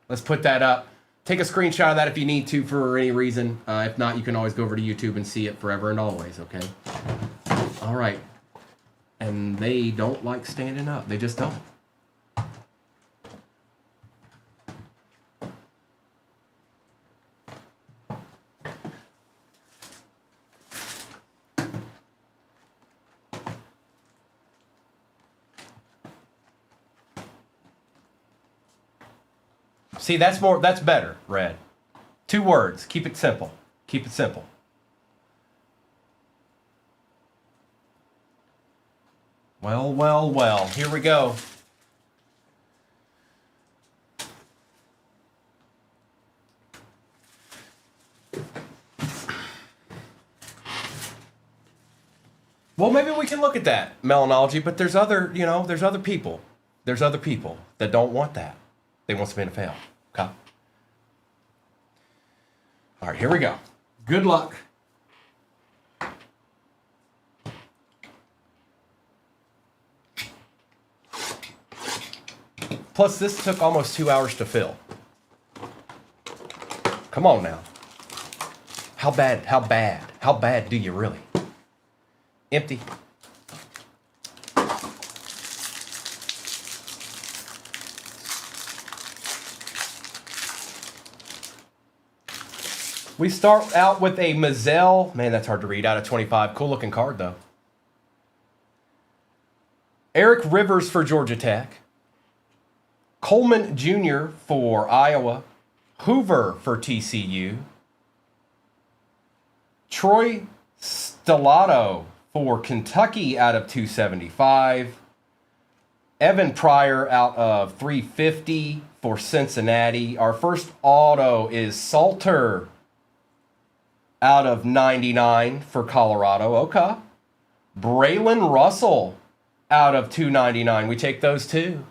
Let's put that up. Take a screenshot of that if you need to for any reason. If not, you can always go over to YouTube and see it forever and always, okay? All right. And they don't like standing up. They just don't. See, that's better, Red. 2 words. Keep it simple. Keep it simple. Well, well, well. Here we go. Well, maybe we can look at that melanology, but there's other, there's other people. There's other people that don't want that. They want spin to fail. Okay. All right, here we go. Good luck. Plus, this took almost 2 hours to fill. Come on now. How bad do you really? Empty. We start out with a Mazel. Man, that's hard to read. Out of 25. Cool looking card, though. Eric Rivers for Georgia Tech. Coleman Jr. for Iowa. Hoover for TCU. Troy Stellato for Kentucky out of 275. Evan Pryor out of 350 for Cincinnati. Our first auto is Salter out of 99 for Colorado. Okay. Braylon Russell out of 299. We take those too.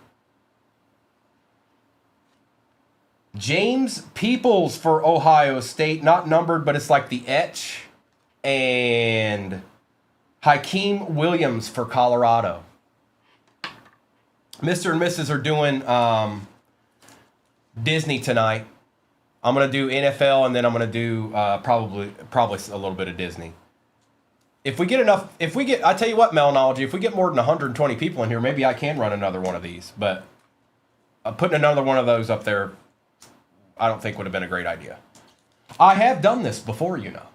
James Peoples for Ohio State. Not numbered, but it's like the etch. And Hakeem Williams for Colorado. Mr. and Mrs. are doing Disney tonight. I'm going to do NFL, and then I'm going to do probably a little bit of Disney. If we get enough, I tell you what, Melanology, if we get more than 120 people in here, maybe I can run another one of these. But putting another one of those up there, I don't think would have been a great idea. I have done this before, you know.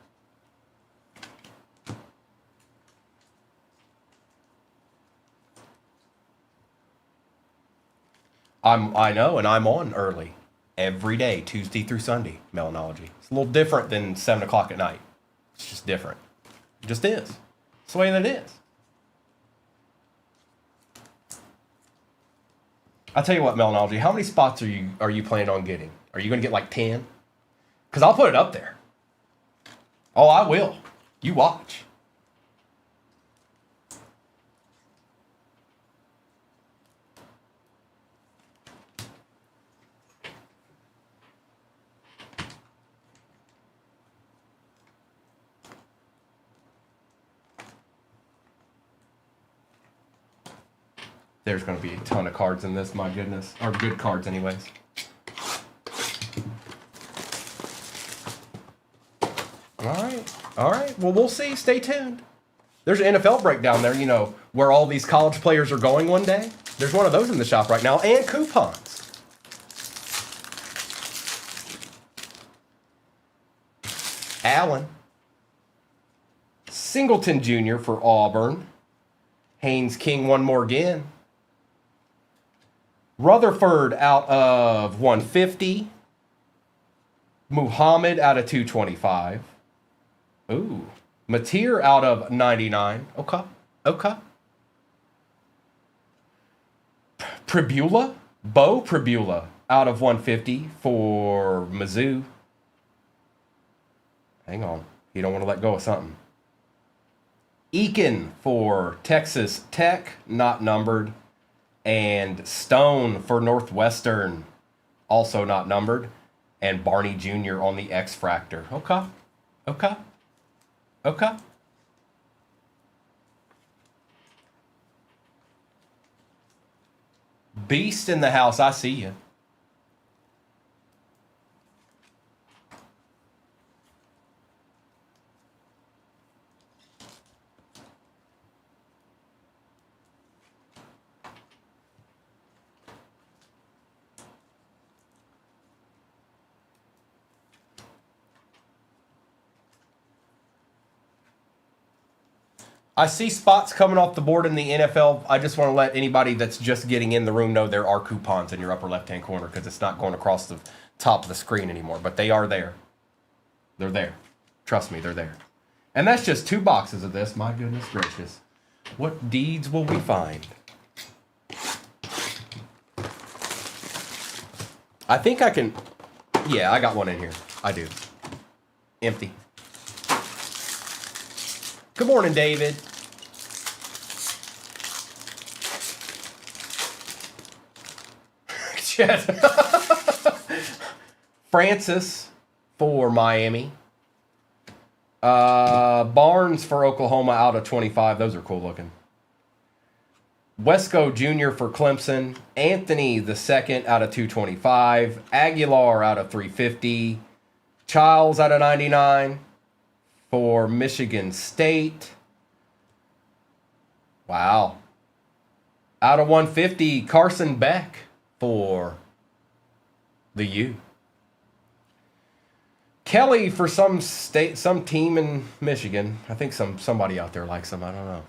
I know, and I'm on early. Every day, Tuesday through Sunday, Melanology. It's a little different than 7 o'clock at night. It's just different. It just is. It's the way that it is. I'll tell you what, Melanology, how many spots are you planning on getting? Are you going to get like 10? Because I'll put it up there. Oh, I will. You watch. There's going to be a ton of cards in this, my goodness. Or good cards anyways. All right. Well, we'll see. Stay tuned. There's an NFL breakdown there, where all these college players are going one day. There's one of those in the shop right now. And coupons. Allen. Singleton Jr. for Auburn. Haynes King one more again. Rutherford out of 150. Muhammad out of 225. Ooh. Mateer out of 99. Okay. Pribula. Bo Pribula out of 150 for Mizzou. Hang on. You don't want to let go of something. Eakin for Texas Tech, not numbered. And Stone for Northwestern, also not numbered. And Barney Jr. on the X-Fractor. Okay. Beast in the house, I see you. I see spots coming off the board in the NFL. I just want to let anybody that's just getting in the room know there are coupons in your upper left-hand corner because it's not going across the top of the screen anymore. But they are there. They're there. Trust me, they're there. And that's just 2 boxes of this. My goodness gracious. What deeds will we find? I think I can... Yeah, I got one in here. I do. Empty. Good morning, David. Francis for Miami. Barnes for Oklahoma out of 25. Those are cool looking. Wesco Jr. for Clemson. Anthony the second out of 225. Aguilar out of 350. Childs out of 99 for Michigan State. Wow. Out of 150, Carson Beck for the U. Kelly for some team in Michigan. I think somebody out there likes him. I don't know.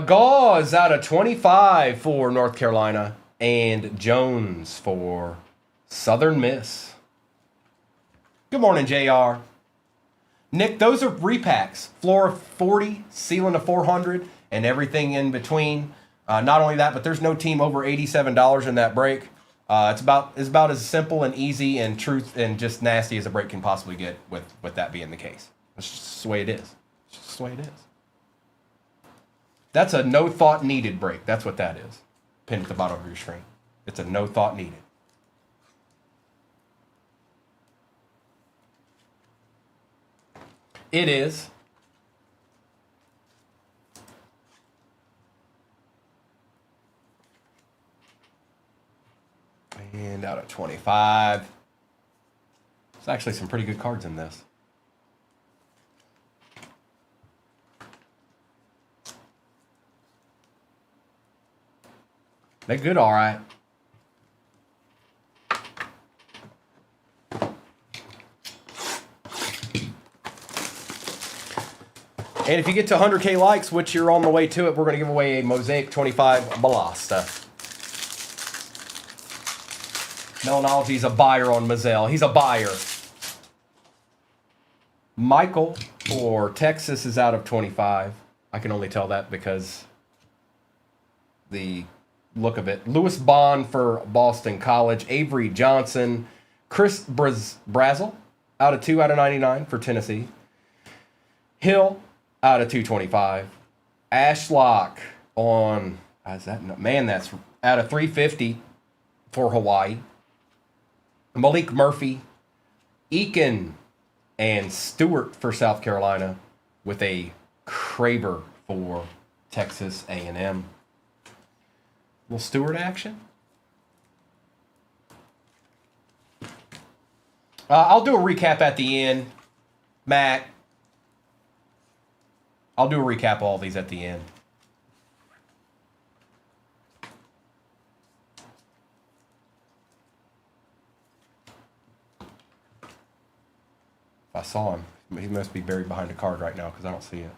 Gauze out of 25 for North Carolina. And Jones for Southern Miss. Good morning, JR. Nick, those are repacks. Floor of 40, ceiling of 400, and everything in between. Not only that, but there's no team over $87 in that break. It's about as simple and easy and truth and just nasty as a break can possibly get with that being the case. That's just the way it is. It's just the way it is. That's a no thought needed break. That's what that is. Pinned at the bottom of your screen. It's a no thought needed. It is. And out of 25. There's actually some pretty good cards in this. They're good, all right. And if you get to 100K likes, which you're on the way to it, we're going to give away a Mosaic 25 Balasta. Melanology's a buyer on Mazel. He's a buyer. Michael for Texas is out of 25. I can only tell that because the look of it. Lewis Bond for Boston College. Avery Johnson. Chris Brazel out of 2 out of 99 for Tennessee. Hill out of 225. Ashlock on, that's out of 350 for Hawaii. Malik Murphy, Eakin, and Stewart for South Carolina with a Kraber for Texas A&M. Little Stewart action. I'll do a recap at the end, Matt. I'll do a recap of all these at the end. If I saw him, he must be buried behind a card right now because I don't see it.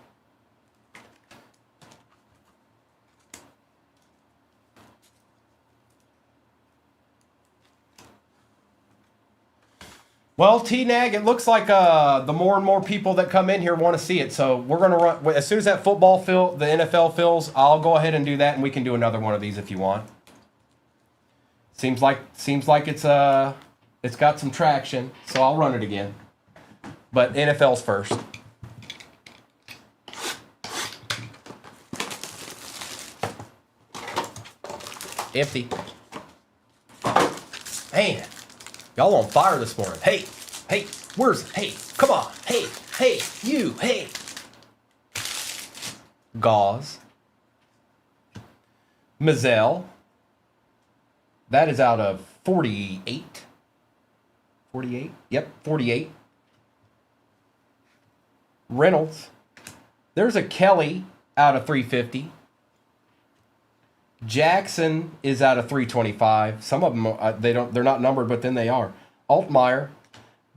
Well, T-Nag, it looks like the more and more people that come in here want to see it. So we're going to run, as soon as that football the NFL fills, I'll go ahead and do that, and we can do another one of these if you want. Seems like it's got some traction, so I'll run it again. But NFL's first. Empty. Man. Y'all on fire this morning. Hey, come on. Hey, you, hey. Gauze. Mazel. That is out of 48. 48? Yep, 48. Reynolds. There's a Kelly out of 350. Jackson is out of 325. Some of them they're not numbered, but then they are. Altmaier,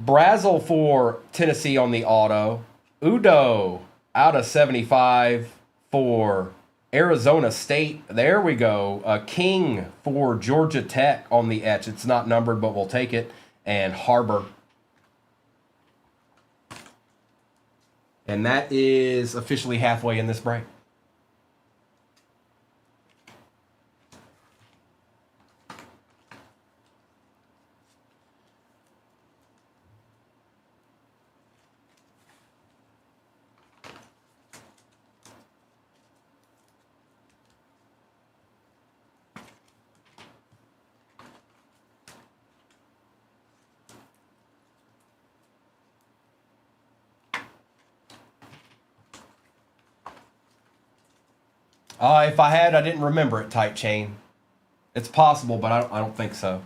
Brazel for Tennessee on the auto. Udo out of 75 for Arizona State. There we go. A King for Georgia Tech on the etch. It's not numbered, but we'll take it. And Harbor. And that is officially halfway in this break. If I had, I didn't remember it, Type Chain. It's possible, but I don't think so.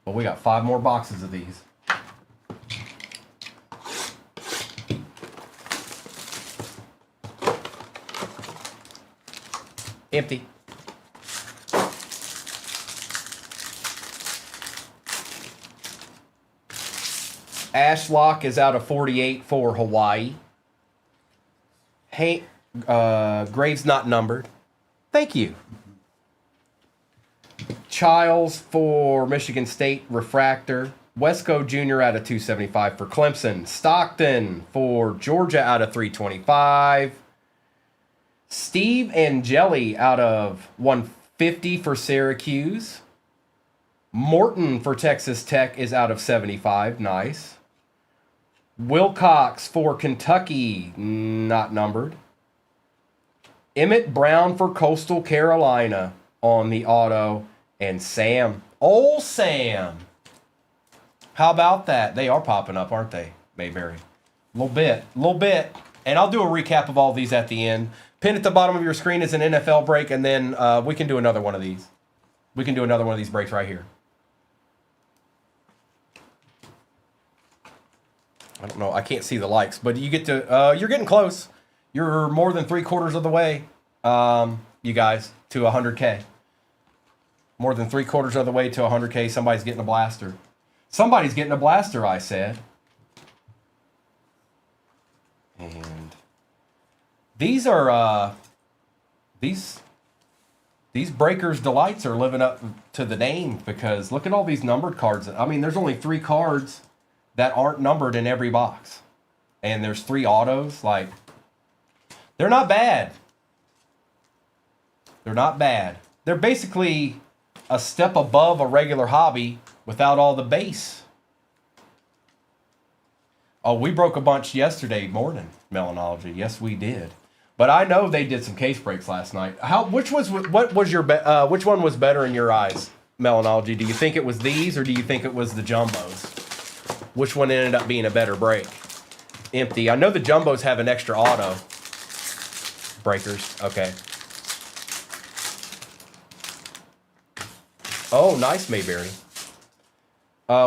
Well, we got 5 more boxes of these. Empty. Ashlock is out of 48 for Hawaii. Hey, Graves not numbered. Thank you. Childs for Michigan State Refractor. Wesco Jr. out of 275 for Clemson. Stockton for Georgia out of 325. Steve Angeli out of 150 for Syracuse. Morton for Texas Tech is out of 75. Nice. Wilcox for Kentucky, not numbered. Emmett Brown for Coastal Carolina on the auto. And Sam. Old Sam. How about that? They are popping up, aren't they, Mayberry? A little bit. And I'll do a recap of all these at the end. Pin at the bottom of your screen is an NFL break, and then we can do another one of these. We can do another one of these breaks right here. I don't know. I can't see the likes, but you get to. You're getting close. You're more than 3/4 of the way, you guys, to 100K. More than 3/4 of the way to 100K. Somebody's getting a blaster. Somebody's getting a blaster, I said. And these are these Breakers Delights are living up to the name, because look at all these numbered cards. I mean, there's only 3 cards that aren't numbered in every box. And there's 3 autos. Like, they're not bad. They're not bad. They're basically a step above a regular hobby without all the base. Oh, we broke a bunch yesterday morning, Melanology. Yes, we did. But I know they did some case breaks last night. Which one was better in your eyes, Melanology? Do you think it was these, or do you think it was the jumbos? Which one ended up being a better break? Empty. I know the jumbos have an extra auto. Breakers. Okay. Oh, nice, Mayberry.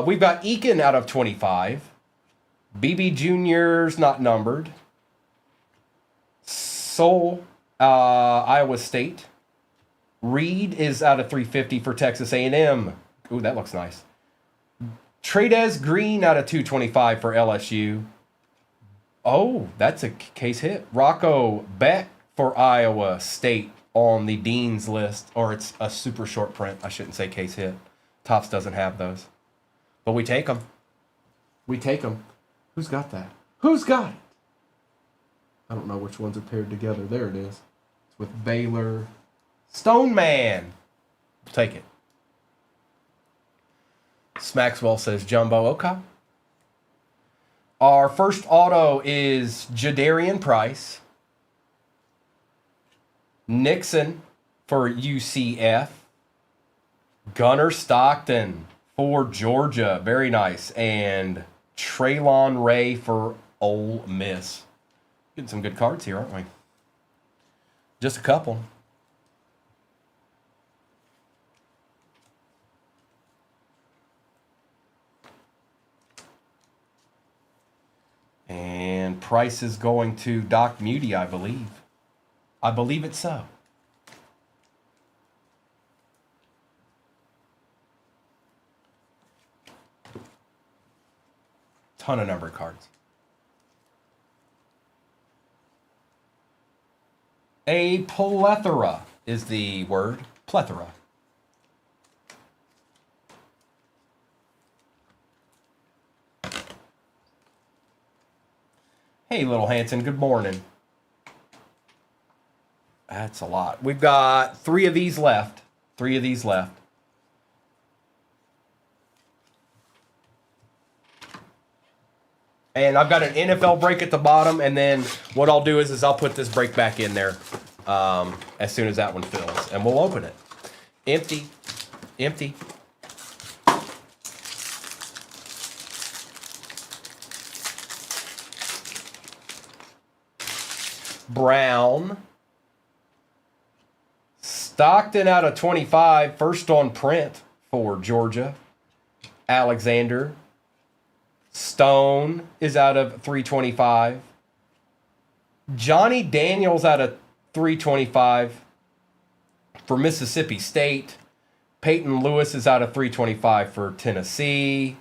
We've got Eakin out of 25. BB Juniors not numbered. Soul, Iowa State. Reed is out of 350 for Texas A&M. Ooh, that looks nice. Tradez Green out of 225 for LSU. Oh, that's a case hit. Rocco Beck for Iowa State on the Dean's list. Or it's a super short print. I shouldn't say case hit. Topps doesn't have those. But we take them. We take them. Who's got that? Who's got it? I don't know which ones are paired together. There it is. It's with Baylor. Stone Man. Take it. Smaxwell says Jumbo. Okay. Our first auto is Jadarian Price. Nixon for UCF. Gunnar Stockton for Georgia. Very nice. And Traylon Ray for Ole Miss. Getting some good cards here, aren't we? Just a couple. And Price is going to Doc Muty, I believe. I believe it's so. Ton of numbered cards. A plethora is the word. Plethora. Hey, Little Hanson, good morning. That's a lot. We've got 3 of these left. 3 of these left. And I've got an NFL break at the bottom, and then what I'll do is I'll put this break back in there as soon as that one fills, and we'll open it. Empty. Empty. Brown. Stockton out of 25. First on print for Georgia. Alexander. Stone is out of 325. Johnny Daniels out of 325 for Mississippi State. Peyton Lewis is out of 325 for Tennessee.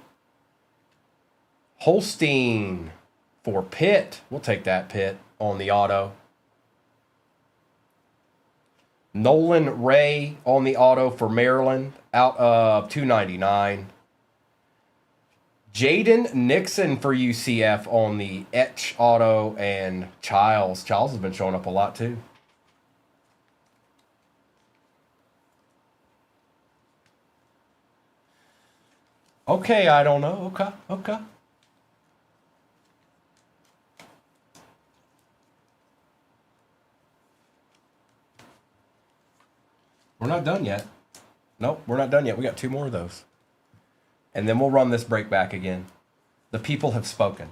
Holstein for Pitt. We'll take that, Pitt, on the auto. Nolan Ray on the auto for Maryland out of 299. Jaden Nixon for UCF on the etch auto, and Childs. Childs has been showing up a lot too. Okay, I don't know. Okay. We're not done yet. Nope, we're not done yet. We got 2 more of those. And then we'll run this break back again. The people have spoken.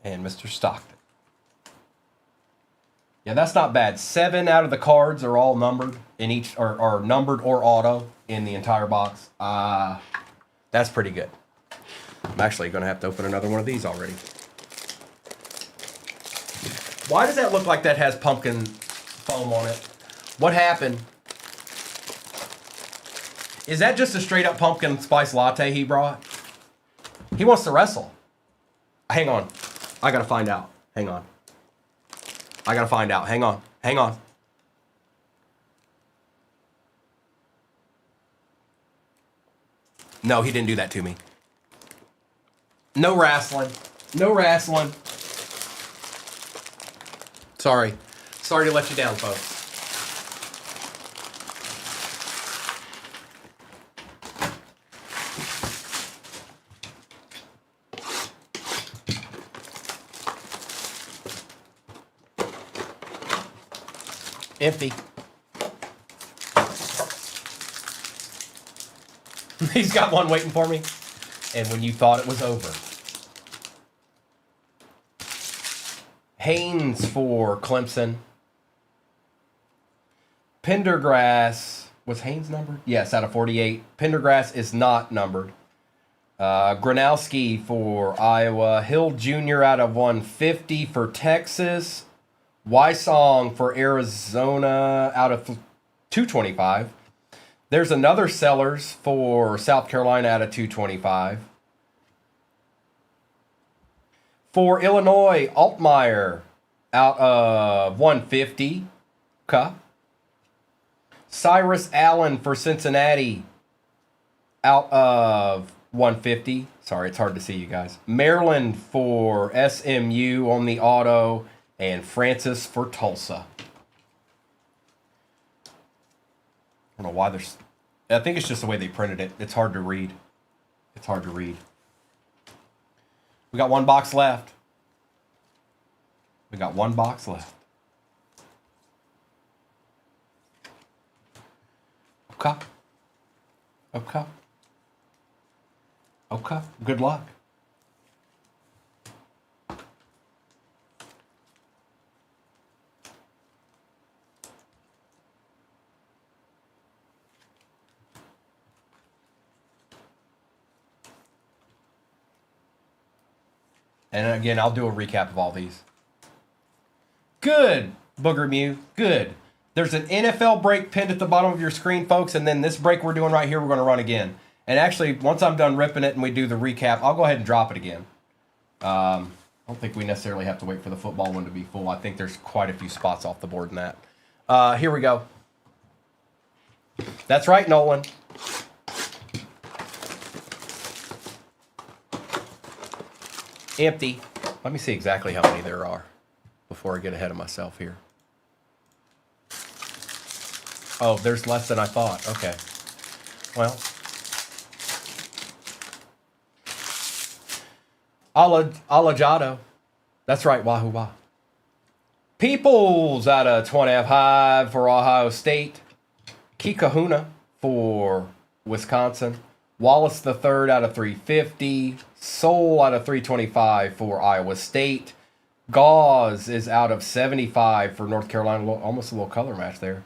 And Mr. Stockton. Yeah, that's not bad. 7 out of the cards are all numbered in each, or are numbered or auto in the entire box. That's pretty good. I'm actually going to have to open another one of these already. Why does that look like that has pumpkin foam on it? What happened? Is that just a straight up pumpkin spice latte he brought? He wants to wrestle. Hang on. I gotta find out. Hang on. I gotta find out. Hang on. Hang on. No, he didn't do that to me. No wrestling. No wrestling. Sorry. Sorry to let you down, folks. Empty. He's got one waiting for me. And when you thought it was over. Haynes for Clemson. Pendergrass. Was Haynes numbered? Yes, out of 48. Pendergrass is not numbered. Gronowski for Iowa. Hill Jr. out of 150 for Texas. Wysong for Arizona out of 225. There's another Sellers for South Carolina out of 225. For Illinois, Altmaier out of 150. Okay. Cyrus Allen for Cincinnati out of 150. Sorry, it's hard to see you guys. Maryland for SMU on the auto. And Francis for Tulsa. I don't know why there's... I think it's just the way they printed it. It's hard to read. It's hard to read. We got 1 box left. We got 1 box left. Okay. Okay. Okay. Good luck. And again, I'll do a recap of all these. Good, Booger Mew. Good. There's an NFL break pinned at the bottom of your screen, folks. And then this break we're doing right here, we're going to run again. And actually, once I'm done ripping it and we do the recap, I'll go ahead and drop it again. I don't think we necessarily have to wait for the football one to be full. I think there's quite a few spots off the board in that. Here we go. That's right, Nolan. Empty. Let me see exactly how many there are before I get ahead of myself here. Oh, there's less than I thought. Okay. Well. Alajado. That's right, Wahoo Wah. Peoples out of 20F Hive for Ohio State. Kikahuna for Wisconsin. Wallace the third out of 350. Soul out of 325 for Iowa State. Gauze is out of 75 for North Carolina. Almost a little color match there.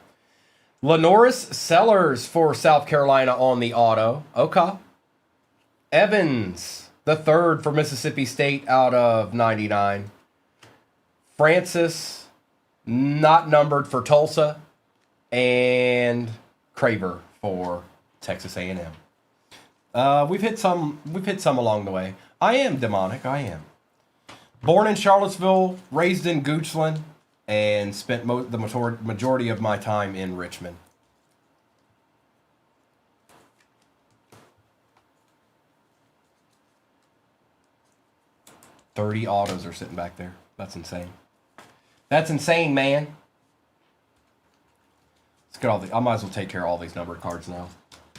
Lenoris Sellers for South Carolina on the auto. Okay. Evans the third for Mississippi State out of 99. Francis not numbered for Tulsa. And Craver for Texas A&M. We've hit some along the way. I am demonic. I am. Born in Charlottesville, raised in Goochland, and spent the majority of my time in Richmond. $30 autos are sitting back there. That's insane. That's insane, man. Let's get all the. I might as well take care of all these numbered cards now.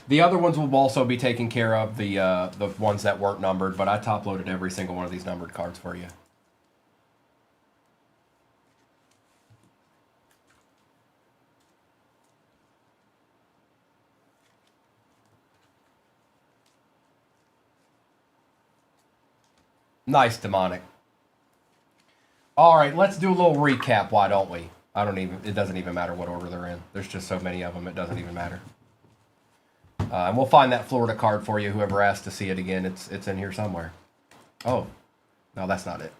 The other ones will also be taken care of, the ones that weren't numbered, but I top-loaded every single one of these numbered cards for you. Nice, demonic. All right, let's do a little recap, why don't we? It doesn't even matter what order they're in. There's just so many of them, it doesn't even matter. And we'll find that Florida card for you. Whoever asked to see it again, it's in here somewhere. Oh, no, that's not it.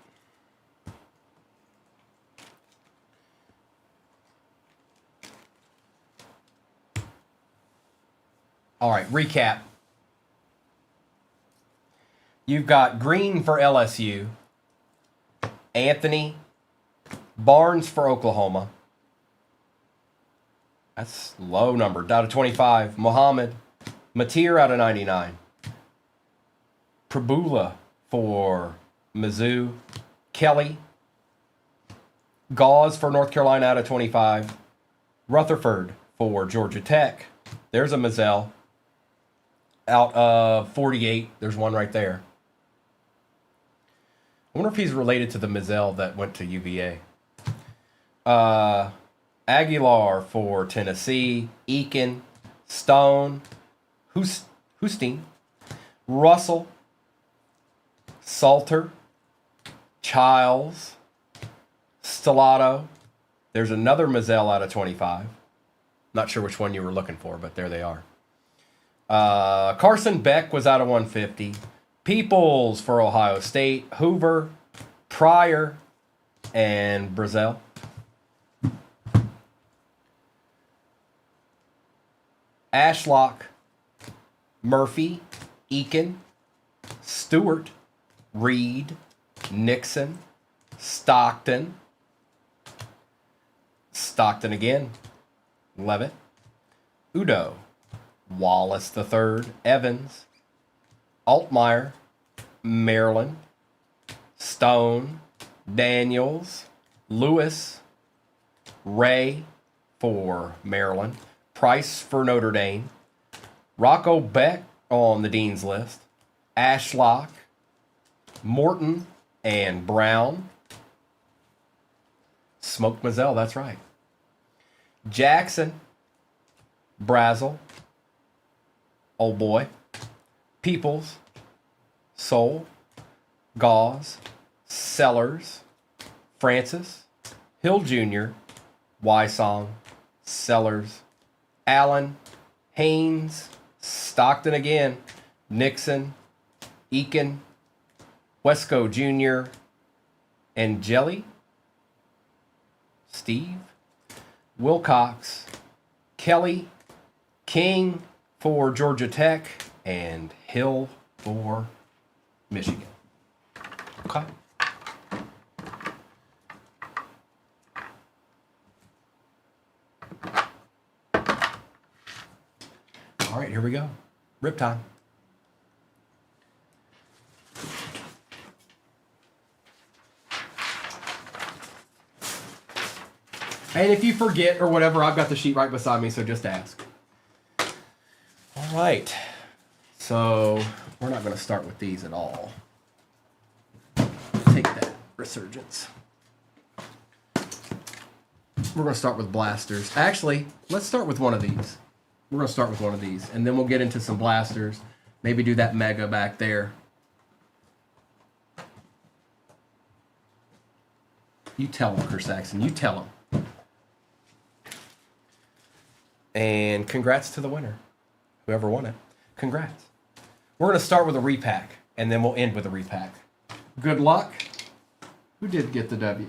All right, recap. You've got Green for LSU, Anthony, Barnes for Oklahoma. That's low numbered, out of 25. Muhammad, Mateer out of 99. Prabula for Mizzou. Kelly. Gauze for North Carolina out of 25. Rutherford for Georgia Tech. There's a Mazzell. Out of 48. There's one right there. I wonder if he's related to the Mazzell that went to UVA. Aguilar for Tennessee. Eakin. Stone. Husting, Russell, Salter, Childs, Stellato. There's another Mazzell out of 25. Not sure which one you were looking for, but there they are. Carson Beck was out of 150. Peoples for Ohio State. Hoover, Pryor, and Brazel. Ashlock, Murphy, Eakin, Stewart, Reed, Nixon, Stockton again, Levitt, Udo, Wallace III, Evans, Altmaier, Maryland, Stone, Daniels, Lewis, Ray for Maryland, Price for Notre Dame, Rocco Beck on the Dean's List, Ashlock, Morton, and Brown. Smoked Mazzell, that's right. Jackson, Brazel, Old Boy, Peoples, Soul, Gauze, Sellers, Francis, Hill Jr., Wysong, Sellers, Allen, Haynes, Stockton again, Nixon, Eakin, Wesco Jr., Angeli, Steve, Wilcox, Kelly, King for Georgia Tech, and Hill for Michigan. Okay. All right, here we go. Rip time. And if you forget or whatever, I've got the sheet right beside me, so just ask. All right. So we're not going to start with these at all. Take that, Resurgence. We're going to start with blasters. Actually, let's start with one of these. We're going to start with one of these, and then we'll get into some blasters. Maybe do that mega back there. You tell him, Chris Saxon. You tell him. And congrats to the winner. Whoever won it. Congrats. We're going to start with a repack, and then we'll end with a repack. Good luck. Who did get the W?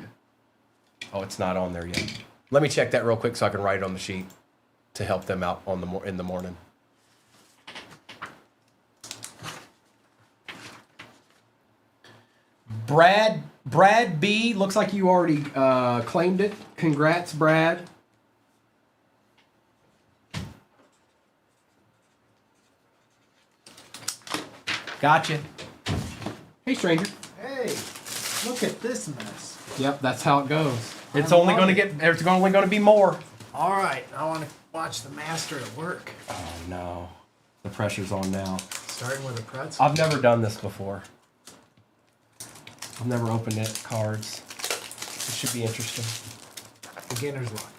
Oh, it's not on there yet. Let me check that real quick so I can write it on the sheet to help them out on in the morning. Brad B, looks like you already claimed it. Congrats, Brad. Gotcha. Hey, stranger. Hey, look at this mess. Yep, that's how it goes. It's only going to be more. All right, I want to watch the master at work. Oh no, the pressure's on now. Starting with a pretzel. I've never done this before. I've never opened it cards. It should be interesting. Beginner's luck.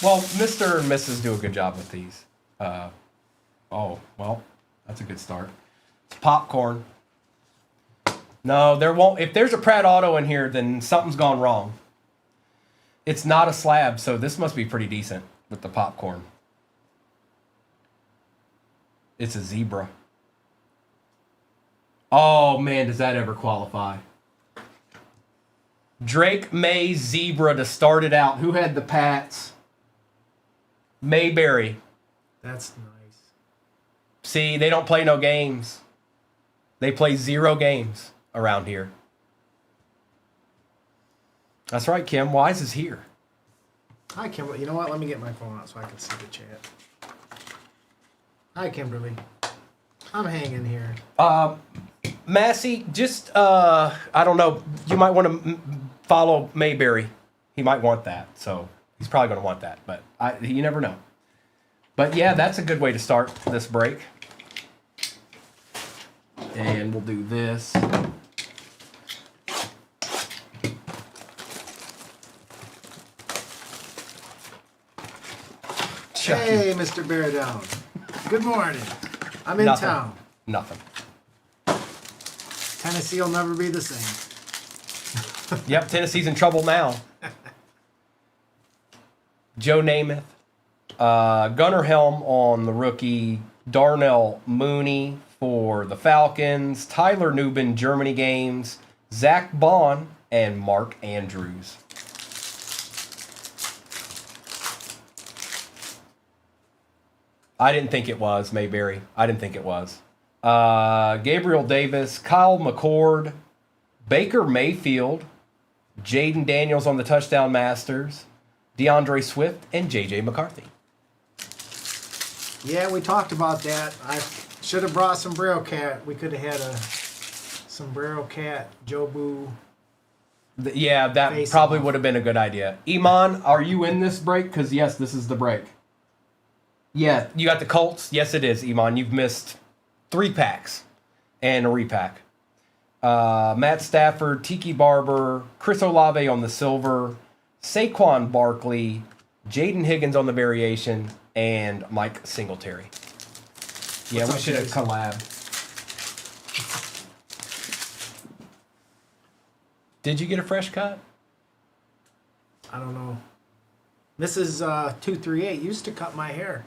Well, Mr. and Mrs. do a good job with these. Oh, well, that's a good start. It's popcorn. No, there won't. If there's a Pratt Auto in here, then something's gone wrong. It's not a slab, so this must be pretty decent with the popcorn. It's a zebra. Oh, man, does that ever qualify? Drake May Zebra to start it out. Who had the Pats? Mayberry. That's nice. See, they don't play no games. They play 0 games around here. That's right, Kim. Wise is here. Hi, Kimberly. You know what? Let me get my phone out so I can see the chat. Hi, Kimberly. I'm hanging here. Massey, just, I don't know. You might want to follow Mayberry. He might want that. So he's probably going to want that. But you never know. But yeah, that's a good way to start this break. And we'll do this. Hey, Mr. Bear Down. Good morning. I'm in town. Nothing. Tennessee will never be the same. Yep, Tennessee's in trouble now. Joe Namath. Gunnar Helm on the rookie. Darnell Mooney for the Falcons. Tyler Nubin, Germany games. Zach Bond and Mark Andrews. I didn't think it was Mayberry. I didn't think it was. Gabriel Davis, Kyle McCord, Baker Mayfield, Jaden Daniels on the touchdown masters, DeAndre Swift, and J.J. McCarthy. Yeah, we talked about that. I should have brought Sombrero Cat. We could have had a Sombrero Cat, Jobu. Yeah, that probably would have been a good idea. Iman, are you in this break? Because, yes, this is the break. Yeah, you got the Colts? Yes, it is, Iman. You've missed 3 packs and a repack. Matt Stafford, Tiki Barber, Chris Olave on the silver, Saquon Barkley, Jaden Higgins on the variation, and Mike Singletary. Yeah, we should have collabed. Did you get a fresh cut? I don't know. Mrs. 238 used to cut my hair.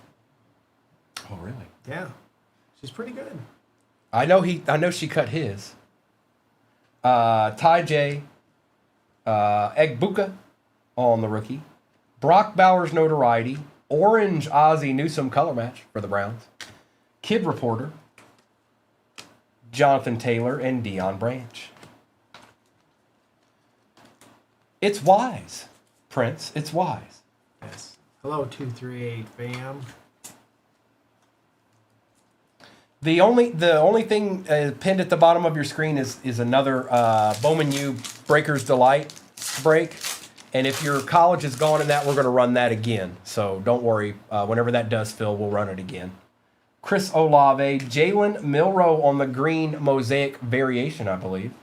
Oh, really? Yeah. She's pretty good. I know she cut his. Ty J. Egbuka on the rookie. Brock Bowers notoriety. Orange Ozzie Newsome color match for the Browns. Kid Reporter. Jonathan Taylor and Dion Branch. It's wise, Prince. It's wise. Yes. Hello, 238 fam. The only thing pinned at the bottom of your screen is another Bowman U Breaker's Delight break. And if your college is gone in that, we're going to run that again. So don't worry. Whenever that does fill, we'll run it again. Chris Olave, Jalen Milrow on the green mosaic variation, I believe.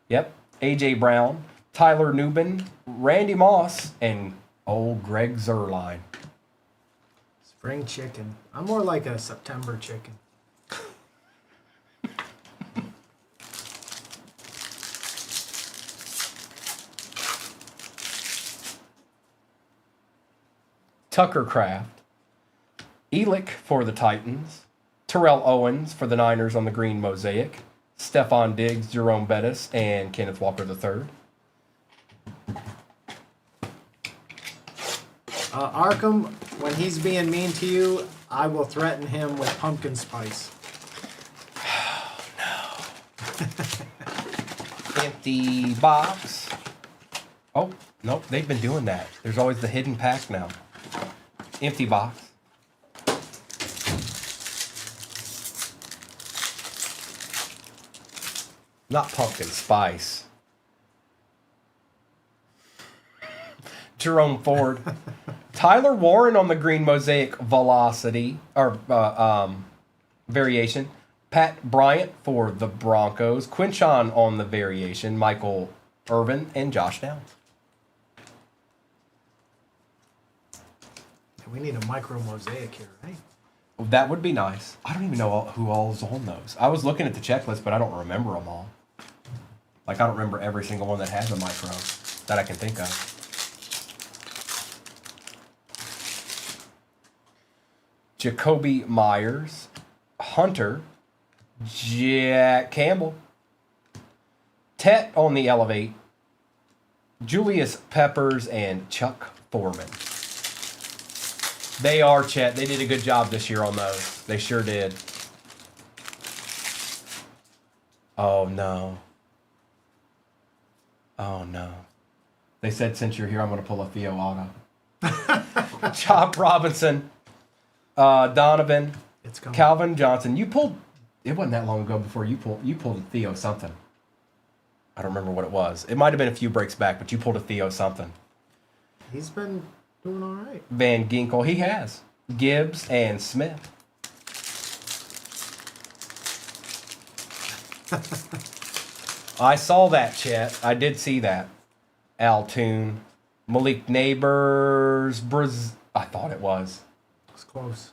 Yep. A.J. Brown, Tyler Newbin, Randy Moss, and old Greg Zerline. Spring chicken. I'm more like a September chicken. Tucker Craft, Elick for the Titans, Terrell Owens for the Niners on the green mosaic, Stephon Diggs, Jerome Bettis, and Kenneth Walker III. Arkham, when he's being mean to you, I will threaten him with pumpkin spice. Oh, no. Empty box. Oh, nope, they've been doing that. There's always the hidden pack now. Empty box. Not pumpkin spice. Jerome Ford. Tyler Warren on the green mosaic velocity or variation. Pat Bryant for the Broncos. Quinchon on the variation. Michael Irvin and Josh Downs. We need a micro mosaic here, right? That would be nice. I don't even know who all's on those. I was looking at the checklist, but I don't remember them all. Like, I don't remember every single one that has a micro that I can think of. Jacoby Myers, Hunter, Jack Campbell, Tet on the Elevate, Julius Peppers, and Chuck Foreman. They are, Chet. They did a good job this year on those. They sure did. Oh, no. Oh, no. They said since you're here, I'm going to pull a Theo auto. Chop Robinson, Donovan, It's coming. Calvin Johnson. You pulled, it wasn't that long ago before you pulled a Theo something. I don't remember what it was. It might have been a few breaks back, but you pulled a Theo something. He's been doing all right. Van Ginkel, he has. Gibbs and Smith. I saw that, Chet. I did see that. Altoon, Malik Neighbors, I thought it was. It's close.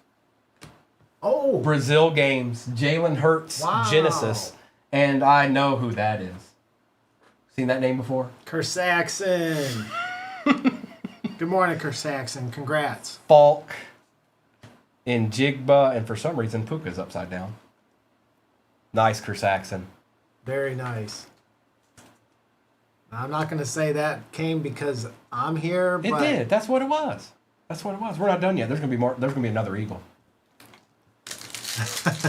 Oh! Brazil Games, Jalen Hurts, Wow. Genesis. And I know who that is. Seen that name before? Kersaxon. Good morning, Kersaxon. Congrats. Falk in Jigba, and for some reason, Puka's upside down. Nice, Kersaxon. Very nice. Now, I'm not going to say that came because I'm here, It but did. That's what it was. That's what it was. We're not done yet. There's gonna be more. There's gonna be another eagle.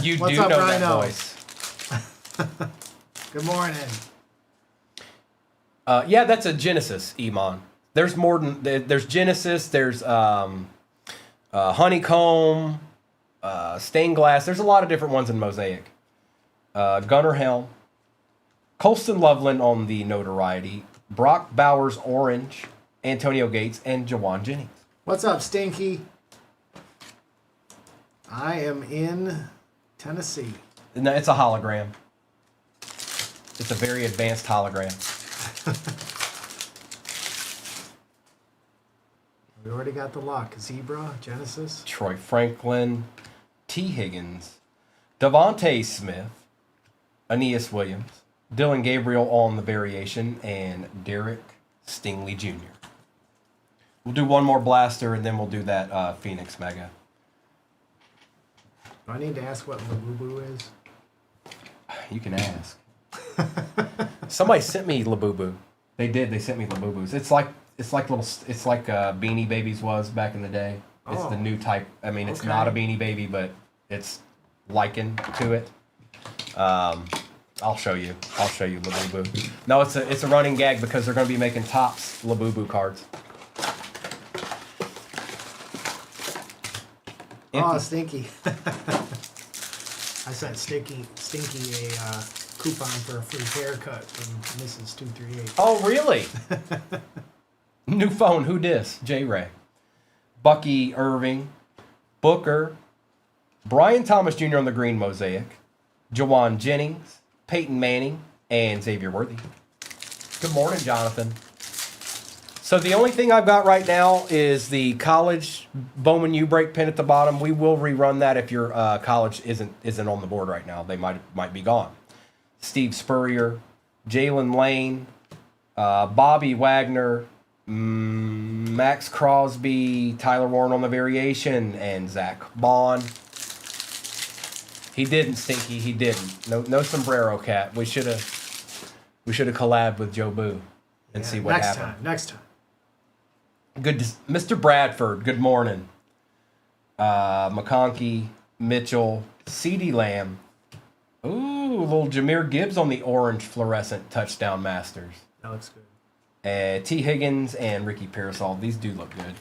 You What's do up, know that Rhino? voice. Good morning. Yeah, that's a Genesis, Iman. There's more than there's Genesis. There's honeycomb, stained glass. There's a lot of different ones in Mosaic. Gunnar Helm, Colston Loveland on the notoriety, Brock Bowers orange, Antonio Gates, and Jawan Jennings. What's up, Stinky? I am in Tennessee. No, it's a hologram. It's a very advanced hologram. We already got the lock. Zebra, Genesis. Troy Franklin, T. Higgins, Devontae Smith, Aeneas Williams, Dylan Gabriel on the variation, and Derek Stingley Jr. We'll do one more blaster, and then we'll do that Phoenix Mega. Do I need to ask what Labubu is? You can ask. Somebody sent me Labubu. They did. They sent me Labubus. It's like Beanie Babies was back in the day. It's the new type. I mean, it's not a Beanie Baby, but it's likened to it. I'll show you. Labubu. No, it's a running gag because they're going to be making Topps Labubu cards. Oh, Stinky. I sent Stinky a coupon for a free haircut from Mrs. 238. Oh, really? New phone. Who dis? J-Ray. Bucky Irving. Booker. Brian Thomas Jr. on the green mosaic. Jawan Jennings. Peyton Manning. And Xavier Worthy. Good morning, Jonathan. So the only thing I've got right now is the college Bowman U-break pin at the bottom. We will rerun that if your college isn't on the board right now. They might be gone. Steve Spurrier, Jalen Lane, Bobby Wagner, Max Crosby, Tyler Warren on the variation, and Zach Bond. He didn't, Stinky. He didn't. No sombrero cat. We should have collabed with Joe Boo and see what happened. Next time. Good, Mr. Bradford. Good morning. McConkey, Mitchell, C.D. Lamb. Ooh, little Jahmyr Gibbs on the orange fluorescent touchdown masters. That looks good. T. Higgins and Ricky Parasol. These do look good.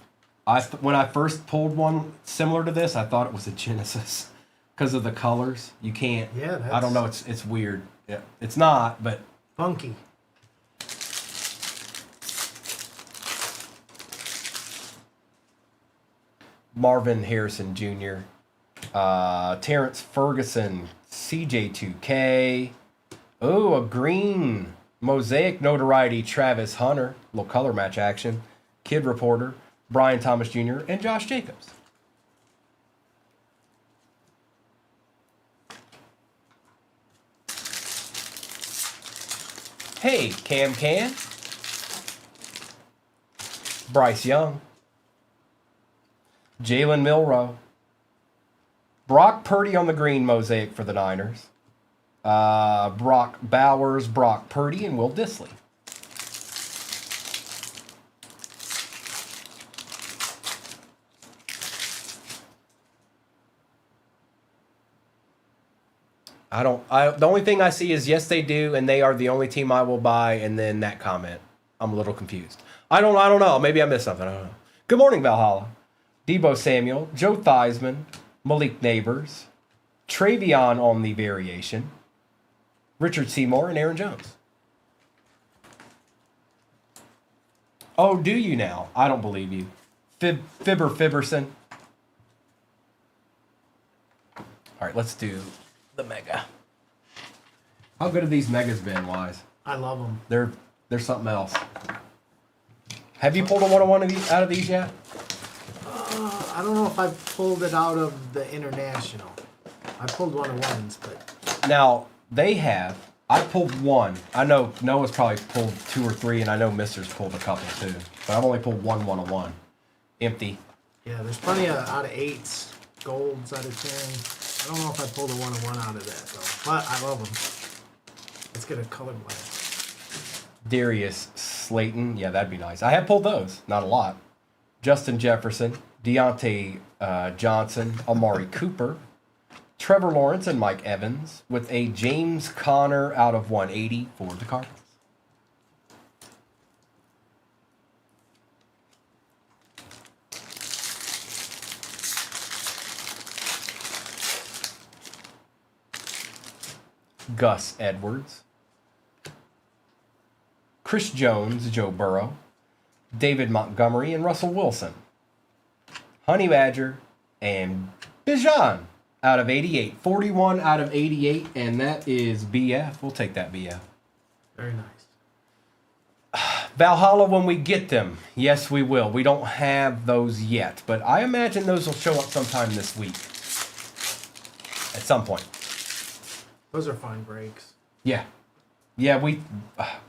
When I first pulled one similar to this, I thought it was a Genesis because of the colors. You can't. Yeah, I don't know. It's weird. Yeah, it's not, but funky. Marvin Harrison Jr., Terrence Ferguson, CJ2K. Oh, a green mosaic notoriety, Travis Hunter. Little color match action. Kid Reporter, Brian Thomas Jr., and Josh Jacobs. Hey, Cam Can. Bryce Young. Jalen Milroe. Brock Purdy on the green mosaic for the Niners. Brock Bowers, Brock Purdy, and Will Dissly. The only thing I see is yes, they do, and they are the only team I will buy, and then that comment. I'm a little confused. I don't know. Maybe I missed something. I don't know. Good morning, Valhalla. Debo Samuel, Joe Theismann, Malik Neighbors, Travion on the variation, Richard Seymour, and Aaron Jones. Oh, do you now? I don't believe you. Fibberson. All right, let's do the mega. How good have these megas been, Wise? I love them. They're something else. Have you pulled a 101 out of these yet? I don't know if I pulled it out of the international. I pulled 101s, but now they have. I pulled one. I know Noah's probably pulled 2 or 3, and I know Mister's pulled a couple too. But I've only pulled one 101. Empty. Yeah, there's plenty of out of 8s, golds out of 10. I don't know if I pulled a 101 out of that though, but I love them. Let's get a color blast. Darius Slayton. Yeah, that'd be nice. I have pulled those. Not a lot. Justin Jefferson. Deontay Johnson, Amari Cooper, Trevor Lawrence, and Mike Evans, with a James Conner out of 180 for the Cardinals. Gus Edwards, Chris Jones, Joe Burrow, David Montgomery, and Russell Wilson. Honey Badger, and Bijan out of 88. 41 out of 88, and that is BF. We'll take that BF. Very nice. Valhalla when we get them. Yes, we will. We don't have those yet, but I imagine those will show up sometime this week. At some point. Those are fine breaks. Yeah. Yeah,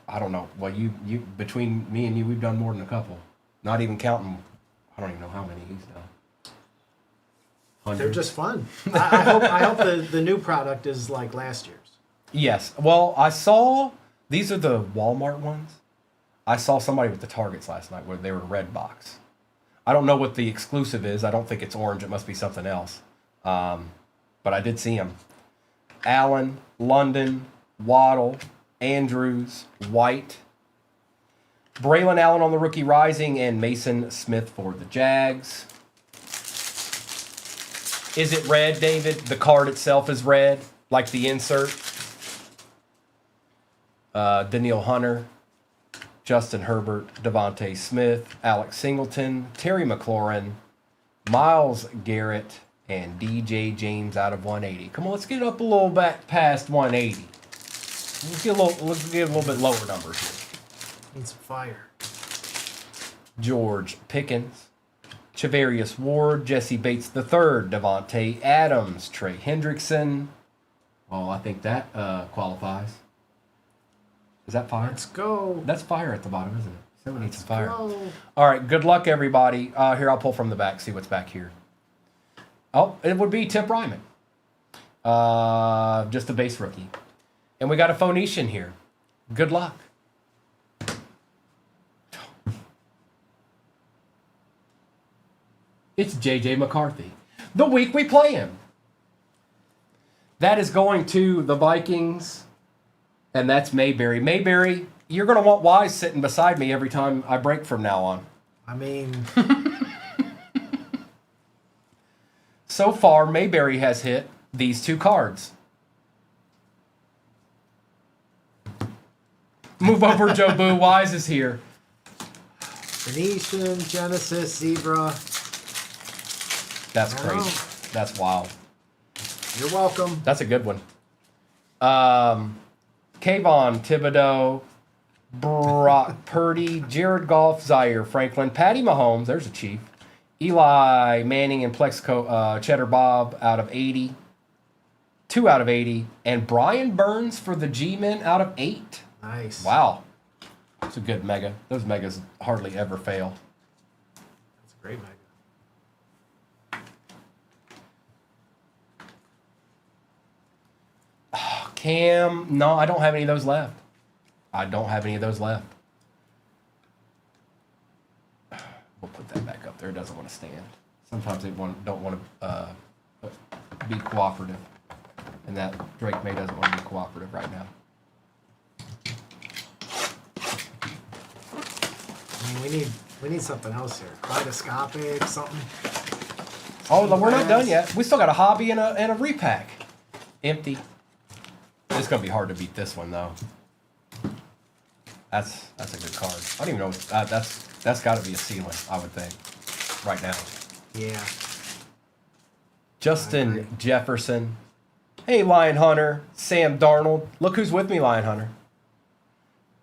I don't know. Well, you between me and you, we've done more than a couple. Not even counting, I don't even know how many he's done. 100. They're just fun. I hope the new product is like last year's. Yes. Well, I saw These are the Walmart ones. I saw somebody with the Targets last night where they were red box. I don't know what the exclusive is. I don't think it's orange. It must be something else. But I did see them. Allen, London, Waddle, Andrews, White, Braylon Allen on the rookie rising, and Mason Smith for the Jags. Is it red, David? The card itself is red, like the insert. Daniil Hunter, Justin Herbert, Devontae Smith, Alex Singleton, Terry McLaurin, Myles Garrett, and DJ James out of 180. Come on, let's get up a little back past 180. Let's get a little bit lower numbers here. Need some fire. George Pickens, Chavarius Ward, Jesse Bates III, Devontae Adams, Trey Hendrickson. Well, I think that qualifies. Is that fire? Let's go. That's fire at the bottom, isn't it? Someone needs some fire. Go. All right, good luck, everybody. Here, I'll pull from the back, see what's back here. Oh, it would be Tip Ryman. Just a base rookie. And we got a Phoenician here. Good luck. It's J.J. McCarthy. The week we play him. That is going to the Vikings, and that's Mayberry. Mayberry, you're going to want Wise sitting beside me every time I break from now on. I mean, so far, Mayberry has hit these two cards. Move over, Joe Boo. Wise is here. Venetian, Genesis, Zebra. That's I don't crazy. know. That's wild. You're welcome. That's a good one. Kayvon Thibodeau, Brock Purdy, Jared Goff, Zaire Franklin, Patty Mahomes. There's a Chief. Eli Manning and Plexico Cheddar Bob out of 80. 2 out of 80. And Brian Burns for the G-Men out of 8. Nice. Wow. It's a good mega. Those megas hardly ever fail. That's a great mega. Cam, no, I don't have any of those left. We'll put that back up there. It doesn't want to stand. Sometimes they don't want to be cooperative. And that Drake May doesn't want to be cooperative right now. I mean, we need something else here. Kaleidoscopic, something. Oh, no, we're not done yet. We still got a hobby and a repack. Empty. It's gonna be hard to beat this one though. That's a good card. I don't even know. That's got to be a ceiling, I would think, right now. Yeah. Justin Jefferson. Hey, Lion Hunter. Sam Darnold. Look who's with me, Lion Hunter.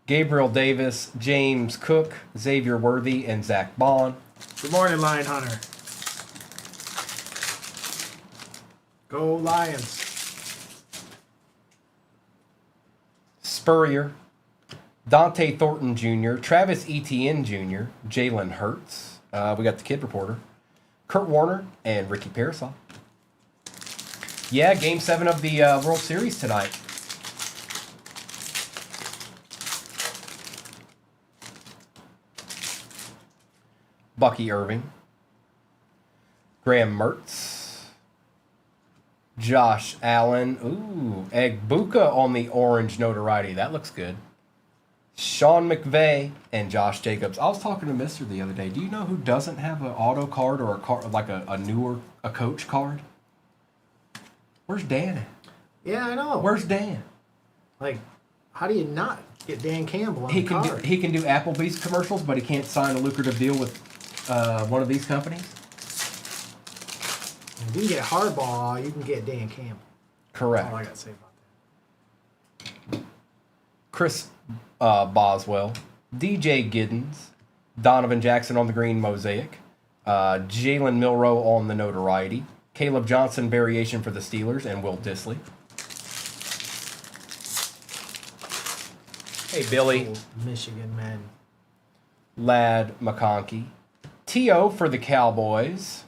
Gabriel Davis, James Cook, Xavier Worthy, and Zach Bond. Good morning, Lion Hunter. Go Lions. Spurrier, Dante Thornton Jr., Travis Etienne Jr., Jalen Hurts. We got the Kid Reporter, Kurt Warner, and Ricky Parasol. Yeah, Game 7 of the World Series tonight. Bucky Irving, Graham Mertz, Josh Allen. Ooh, Egbuka on the orange notoriety. That looks good. Sean McVay and Josh Jacobs. I was talking to Mister the other day. Do you know who doesn't have an auto card or a card like a newer coach card? Where's Dan at? Yeah, I know. Where's Dan? Like, how do you not get Dan Campbell on He the can card? do Applebee's commercials, but he can't sign a lucrative deal with one of these companies. If you can get Hardball, you can get Dan Campbell. Correct. That's all I got to say about that. Chris Boswell, DJ Giddens, Donovan Jackson on the green mosaic, Jalen Milrow on the notoriety, Caleb Johnson variation for the Steelers, and Will Disley. Hey, Billy. Old Michigan men. Lad McConkey. T.O. for the Cowboys.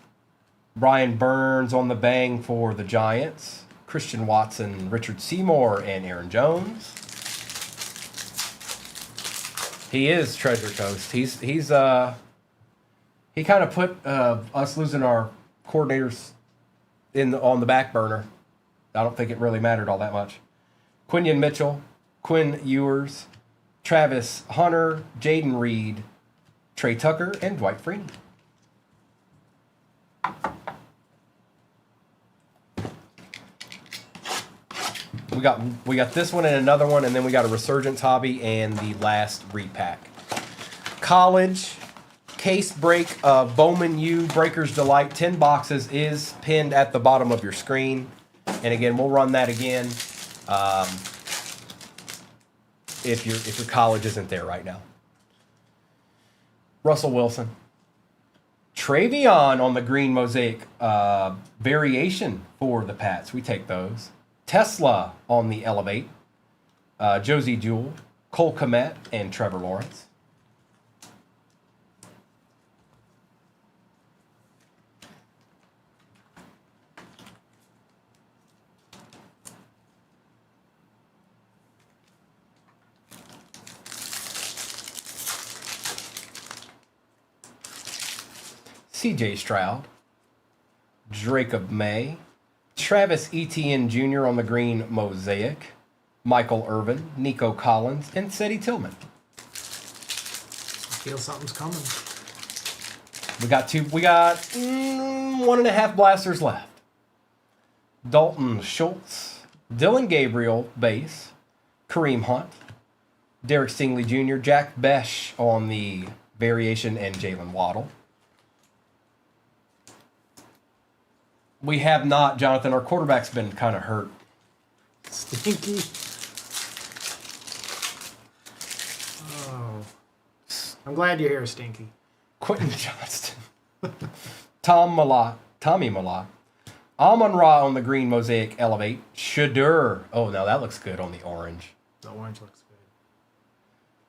Brian Burns on the bang for the Giants. Christian Watson, Richard Seymour, and Aaron Jones. He is Treasure Coast. He kind of put us losing our coordinators on the back burner. I don't think it really mattered all that much. Quinion Mitchell, Quinn Ewers, Travis Hunter, Jaden Reed, Trey Tucker, and Dwight Freeney. We got this one and another one, and then we got a Resurgence hobby and the last repack. College case break of Bowman U Breaker's Delight 10 boxes is pinned at the bottom of your screen, and again we'll run that again if your college isn't there right now. Russell Wilson, Travion on the green mosaic variation for the Pats. We take those. Tesla on the Elevate, Josie Jewell, Cole Kmet, and Trevor Lawrence. CJ Stroud, Jacob May, Travis Etienne Jr. on the green mosaic, Michael Irvin, Nico Collins, and Seti Tillman. I feel something's coming. We got 1.5 blasters left. Dalton Schultz, Dylan Gabriel, base, Kareem Hunt, Derek Stingley Jr., Jack Besh on the variation, and Jalen Waddle. We have not, Jonathan. Our quarterback's been kind of hurt. Stinky. Oh. I'm glad you're here, Stinky. Quentin Johnston. Tommy Malott. Amon-Ra on the green mosaic Elevate. Shadur. Oh, now that looks good on the orange. The orange looks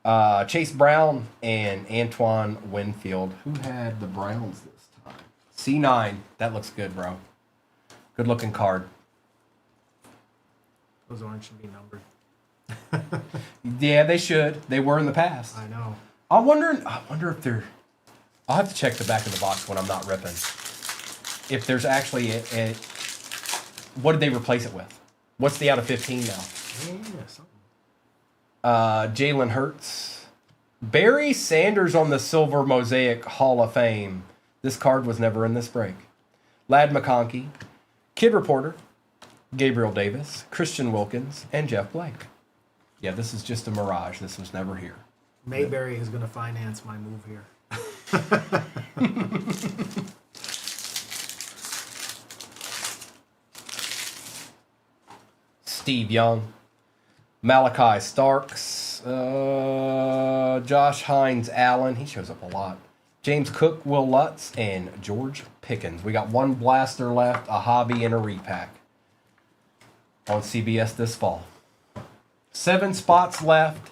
good. Chase Brown and Antoine Winfield. Who had the Browns this time? C9. That looks good, bro. Good looking card. Those orange should be numbered. Yeah, they should. They were in the past. I know. I wonder if they're... I'll have to check the back of the box when I'm not ripping. If there's actually a what did they replace it with? What's the out of 15 now? Yeah, something. Jalen Hurts. Barry Sanders on the Silver Mosaic Hall of Fame. This card was never in this break. Lad McConkey, Kid Reporter, Gabriel Davis, Christian Wilkins, and Jeff Blake. Yeah, this is just a mirage. This was never here. Mayberry is going to finance my move here. Steve Young, Malachi Starks, Josh Hines Allen. He shows up a lot. James Cook, Will Lutz, and George Pickens. We got one blaster left, a hobby, and a repack on CBS this fall. 7 spots left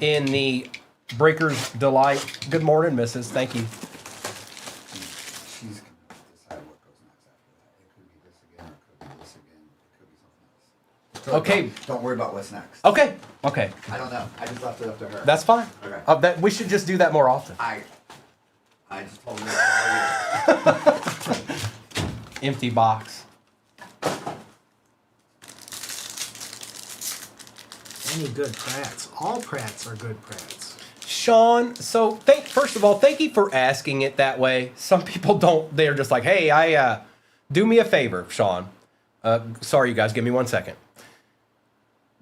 in the Breaker's Delight. Good morning, Mrs. Thank you. She's going to decide what goes next after that. It could be this again, or it could be this again, it could be something else. So Okay. Don't worry about what's next. Okay. I don't know. I just left it up to her. That's fine. Okay. We should just do that more often. I just told her to call you. Empty box. Any good Prats. All Prats are good Prats. Sean, so first of all, thank you for asking it that way. Some people don't. They're just like, hey, do me a favor, Sean. Sorry, you guys. Give me 1 second.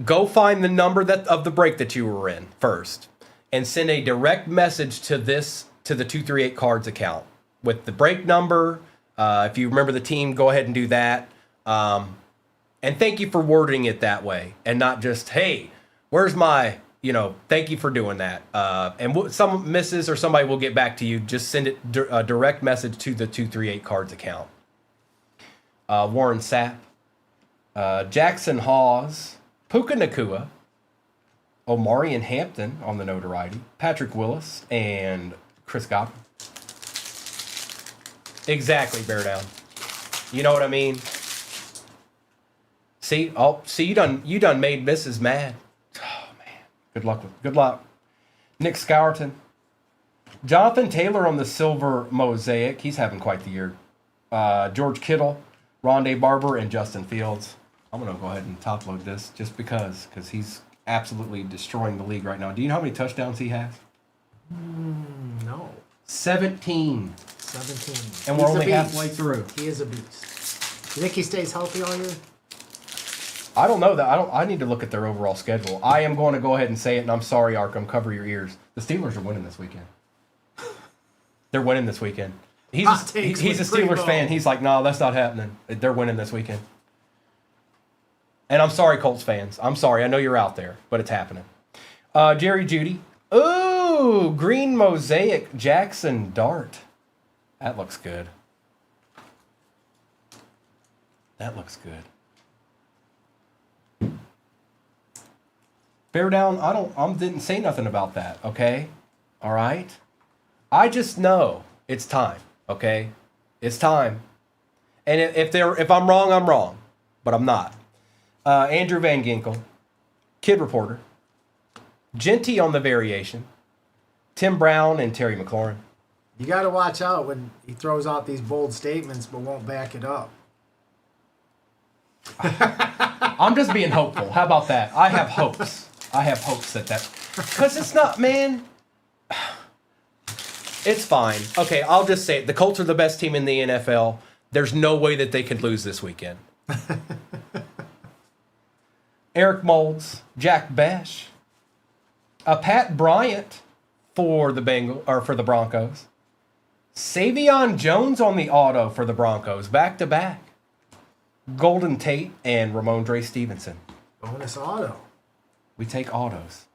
Go find the number of the break that you were in first, and send a direct message to the 238 Cards account with the break number. If you remember the team, go ahead and do that. And thank you for wording it that way, and not just, hey, where's my, thank you for doing that. And some misses or somebody will get back to you. Just send it a direct message to the 238 Cards account. Warren Sapp, Jackson Hawes, Puka Nakua, Omarion Hampton on the notoriety, Patrick Willis, and Chris Godwin. Exactly, Bear Down. You know what I mean? See, you done made Mrs. mad. Oh man. Good luck. Nick Scourton. Jonathan Taylor on the silver mosaic. He's having quite the year. George Kittle, Rondé Barber, and Justin Fields. I'm going to go ahead and top load this just because he's absolutely destroying the league right now. Do you know how many touchdowns he has? No. 17. 17. And we're He's a only beast. halfway through. He is a beast. You think he stays healthy all year? I don't know that. I need to look at their overall schedule. I am going to go ahead and say it, and I'm sorry, Arkham. Cover your ears. The Steelers are winning this weekend. They're winning this weekend. He's Hot a takes Steelers with Primo. fan. He's like, no, that's not happening. They're winning this weekend. And I'm sorry, Colts fans. I'm sorry. I know you're out there, but it's happening. Jerry Jeudy. Ooh, green mosaic Jackson Dart. That looks good. That looks good. Bear down. I didn't say nothing about that. Okay, all right. I just know it's time. Okay, it's time. And if I'm wrong, I'm wrong, but I'm not. Andrew Van Ginkel, Kid Reporter, Genty on the variation, Tim Brown and Terry McLaurin. You got to watch out when he throws out these bold statements but won't back it up. I'm just being hopeful. How about that? I have hopes. that because it's not, man. It's fine. Okay, I'll just say it. The Colts are the best team in the NFL. There's no way that they could lose this weekend. Eric Moulds, Jack Bash, Pat Bryant for the Broncos, Savion Jones on the auto for the Broncos, back to back. Golden Tate and Ramondre Stevenson. Bonus auto. We take autos.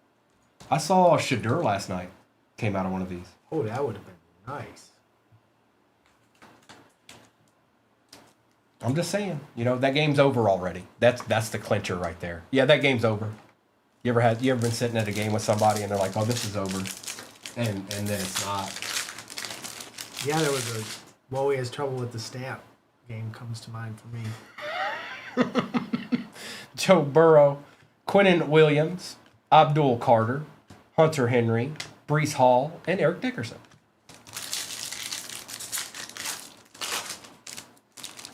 I saw Shadur last night. Came out of one of these. Oh, that would have been nice. I'm just saying, that game's over already. That's the clincher right there. Yeah, that game's over. You ever been sitting at a game with somebody and they're like, "Oh, this is over," and then it's not. Yeah, there was a Whoa, he has trouble with the stamp game comes to mind for me. Joe Burrow, Quinnen Williams, Abdul Carter, Hunter Henry, Breece Hall, and Eric Dickerson.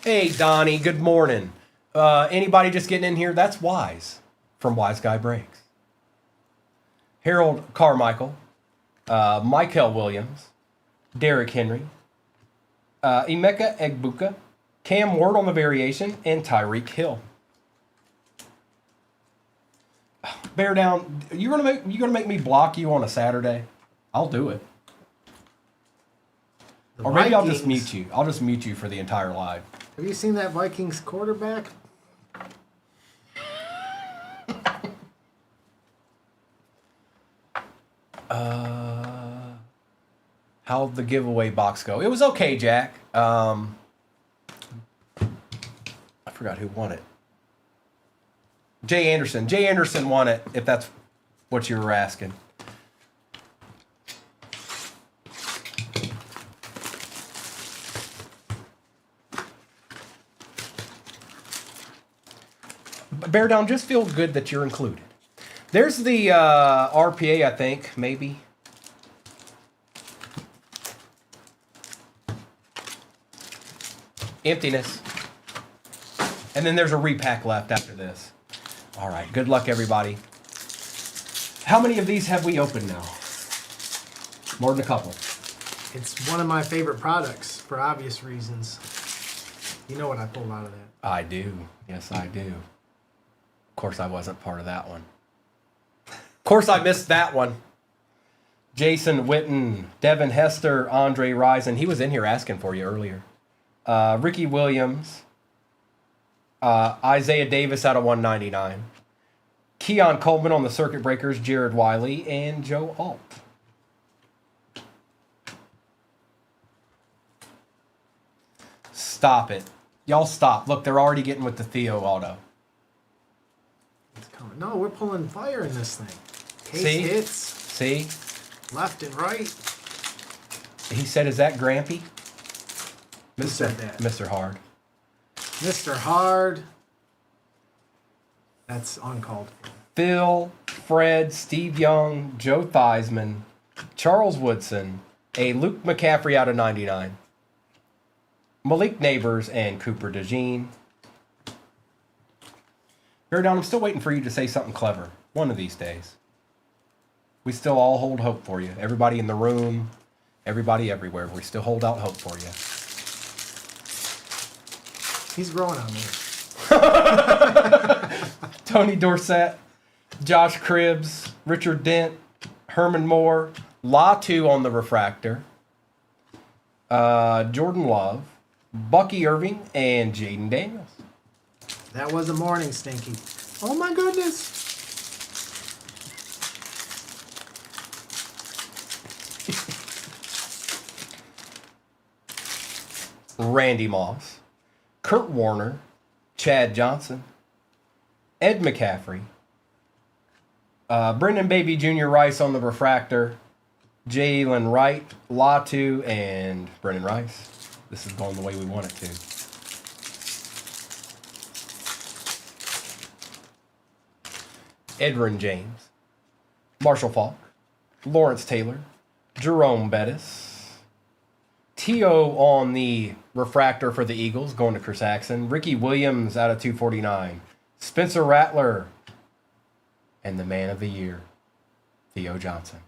Hey, Donnie, good morning. Anybody just getting in here? That's Wise from Wise Guy Breaks. Harold Carmichael, Michael Williams, Derrick Henry, Emeka Egbuka, Cam Ward on the variation, and Tyreek Hill. Bear down. You gonna make me block you on a Saturday? I'll do it. The Or maybe I'll just Vikings- mute you. I'll just mute you for the entire live. Have you seen that Vikings quarterback? How'd the giveaway box go? It was okay, Jack. I forgot who won it. Jay Anderson. Jay Anderson won it, if that's what you were asking. Bear down, just feel good that you're included. There's the RPA, I think, maybe. Emptiness. And then there's a repack left after this. All right, good luck, everybody. How many of these have we opened now? More than a couple. It's one of my favorite products for obvious reasons. You know what I pulled out of that. I do. Yes, I do. Of course, I wasn't part of that one. Of course, I missed that one. Jason Witten, Devin Hester, Andre Rison. He was in here asking for you earlier. Ricky Williams. Isaiah Davis out of 199. Keon Coleman on the Circuit Breakers, Jared Wiley, and Joe Alt. Stop it. Y'all stop. Look, they're already getting with the Theo auto. It's coming. No, we're pulling fire in this thing. Case See? hits See? left and right. He said, is that Grampy? Who said that? Mr. Hard. Mr. Hard. That's uncalled for. Phil Fred, Steve Young, Joe Theismann, Charles Woodson, a Luke McCaffrey out of 99, Malik Neighbors, and Cooper DeJean. Bear Down, I'm still waiting for you to say something clever one of these days. We still all hold hope for you. Everybody in the room, everybody everywhere. We still hold out hope for you. He's growing on me. Tony Dorsett, Josh Cribbs, Richard Dent, Herman Moore, Latu on the refractor, Jordan Love, Bucky Irving, and Jaden Daniels. That was a morning, Stinky. Oh my goodness. Randy Moss, Kurt Warner, Chad Johnson, Ed McCaffrey, Brendan Baby Jr. Rice on the refractor, Jalen Wright, Latu, and Brendan Rice. This is going the way we want it to. Edrin James, Marshall Falk, Lawrence Taylor, Jerome Bettis, T.O. on the refractor for the Eagles, going to Chris Axon, Ricky Williams out of 249, Spencer Rattler, and the man of the year, Theo Johnson.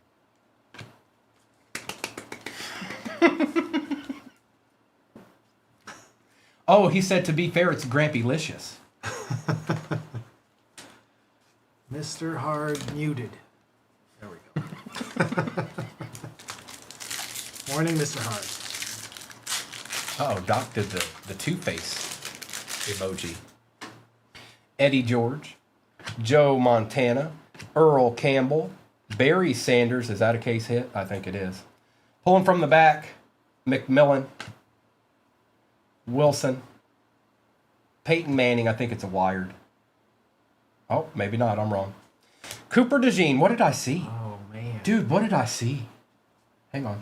Oh, he said, to be fair, it's Grampylicious. Mr. Hard muted. There we go. Morning, Mr. Hard. Oh, Doc did the two-face emoji. Eddie George, Joe Montana, Earl Campbell, Barry Sanders. Is that a case hit? I think it is. Pulling from the back, McMillan, Wilson, Peyton Manning. I think it's a wired. Oh, maybe not. I'm wrong. Cooper DeJean. What did I see? Oh, man. Dude, what did I see? Hang on.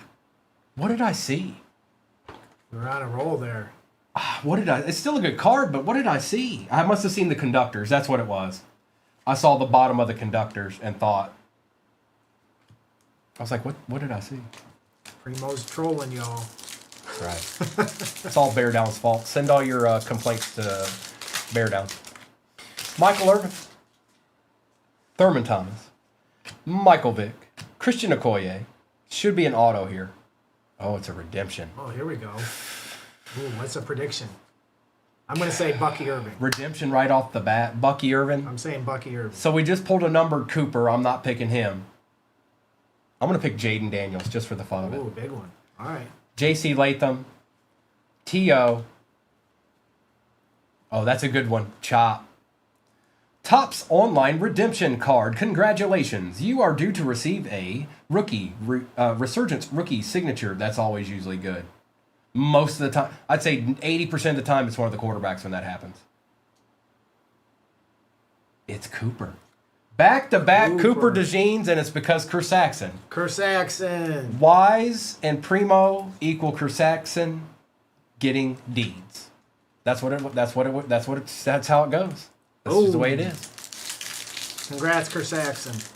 What did I see? We're on a roll there. What did I... It's still a good card, but what did I see? I must have seen the conductors. That's what it was. I saw the bottom of the conductors and thought... I was like, what did I see? Primo's trolling, y'all. That's right. It's all Bear Down's fault. Send all your complaints to Bear Down. Michael Irvin, Thurman Thomas, Michael Vick, Christian Okoye. Should be an auto here. Oh, it's a redemption. Oh, here we go. Ooh, what's a prediction? I'm going to say Bucky Irving. Redemption right off the bat. Bucky Irvin. I'm saying Bucky Irving. So we just pulled a numbered Cooper. I'm not picking him. I'm going to pick Jaden Daniels just for the fun of it. Ooh, big one. All right. J.C. Latham, T.O. Oh, that's a good one. Chop. Topps Online Redemption Card. Congratulations. You are due to receive a Resurgence rookie signature. That's always usually good. Most of the time. I'd say 80% of the time it's one of the quarterbacks when that happens. It's Cooper. Back-to-back Cooper DeJeans, and it's because Kersaxon. Kersaxon. Wise and Primo equal Kersaxon getting deeds. That's how it goes. That's just the way it is. Congrats, Kersaxon.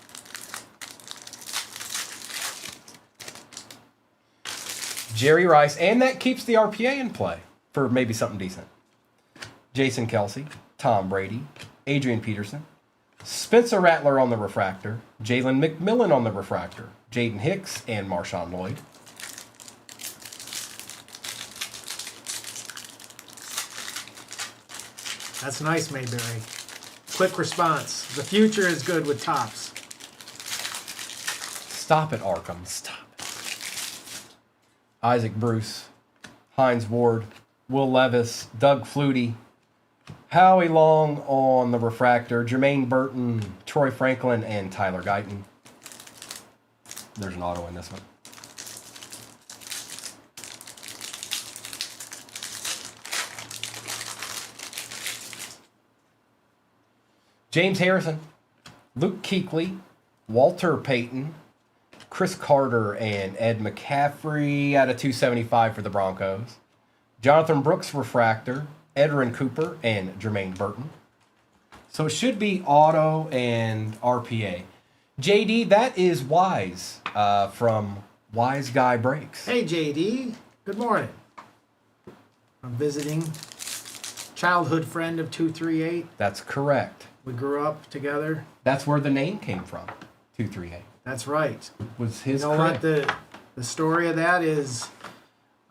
Jerry Rice, and that keeps the RPA in play for maybe something decent. Jason Kelsey, Tom Brady, Adrian Peterson, Spencer Rattler on the refractor, Jalen McMillan on the refractor, Jaden Hicks, and Marshawn Lloyd. That's nice, Mayberry. Quick response. The future is good with Topps. Stop it, Arkham. Stop it. Isaac Bruce, Hines Ward, Will Levis, Doug Flutie, Howie Long on the refractor, Jermaine Burton, Troy Franklin, and Tyler Guyton. There's an auto in this one. James Harrison, Luke Kuechly, Walter Payton, Chris Carter, and Ed McCaffrey out of 275 for the Broncos. Jonathan Brooks refractor, Edrin Cooper, and Jermaine Burton. So it should be auto and RPA. JD, that is Wise from Wise Guy Breaks. Hey, JD. Good morning. I'm visiting. Childhood friend of 238. That's correct. We grew up together. That's where the name came from. 238 That's right. was his. You know crib. what? The story of that is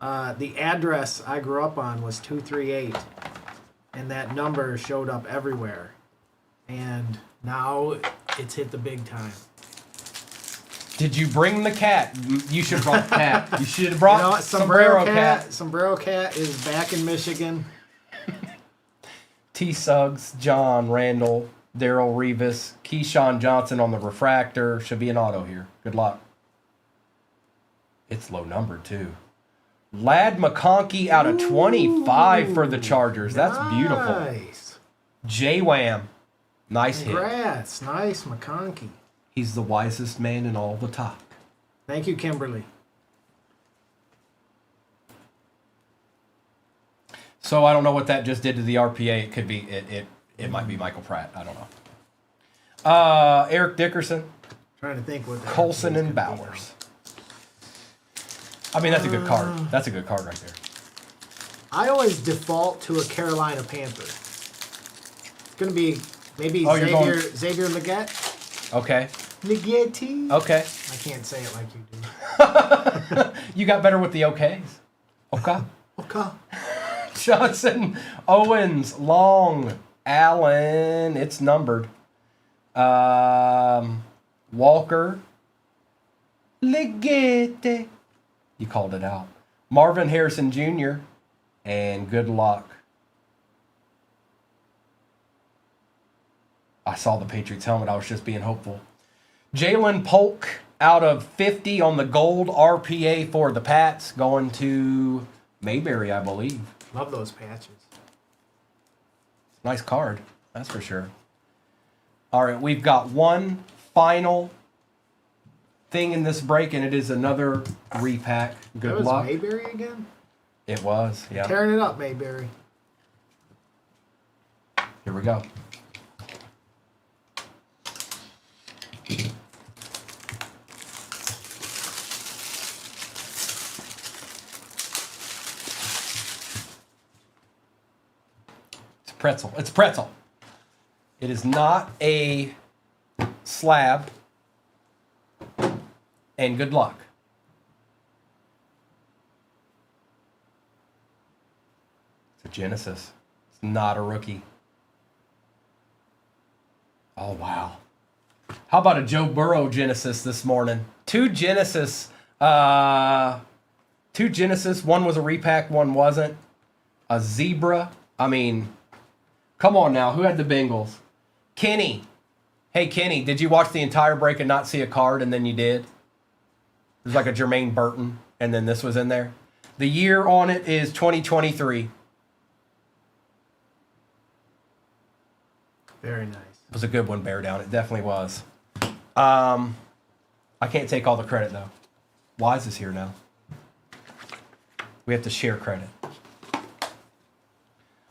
the address I grew up on was 238. And that number showed up everywhere. And now it's hit the big time. Did you bring the cat? You should have brought the cat. You should have brought You know what? Sombrero Cat. Sombrero Cat is back in Michigan. T. Suggs, John, Randall, Daryl Revis, Keyshawn Johnson on the refractor. Should be an auto here. Good luck. It's low numbered too. Lad McConkey out of 25 for the Chargers. That's beautiful. Nice. J-Wham. Nice hit. Congrats. Nice, McConkey. He's the wisest man in all the talk. Thank you, Kimberly. So I don't know what that just did to the RPA. It could be it might be Michael Pratt. I don't know. Eric Dickerson, Trying to think what that Colson, is and gonna be Bowers. I mean, that's a good card. That's a good card right there. now. I always default to a Carolina Panther. It's gonna be maybe Oh, you're going- Xavier Leggett. Okay. Leggetti. Okay. I can't say it like you do. You got better with the OKs. Okay. Okay. Johnson, Owens, Long, Allen. It's numbered. Walker. Legete. You called it out. Marvin Harrison Jr. And good luck. I saw the Patriots helmet. I was just being hopeful. Jalen Polk out of 50 on the gold RPA for the Pats. Going to Mayberry, I believe. Love those patches. Nice card. That's for sure. All right, we've got one final thing in this break, and it is another repack. That Good was luck. Mayberry again? It was, yeah. Tearing it up, Mayberry. Here we go. It's a pretzel. It's a pretzel. It is not a slab. And good luck. It's a Genesis. It's not a rookie. Oh, wow. How about a Joe Burrow Genesis this morning? Two Genesis. One was a repack, one wasn't. A zebra. I mean, come on now. Who had the Bengals? Kenny. Hey, Kenny, did you watch the entire break and not see a card and then you did? There's like a Jermaine Burton and then this was in there. The year on it is 2023. Very nice. It was a good one, Bear Down. It definitely was. I can't take all the credit, though. Wise is here now. We have to share credit.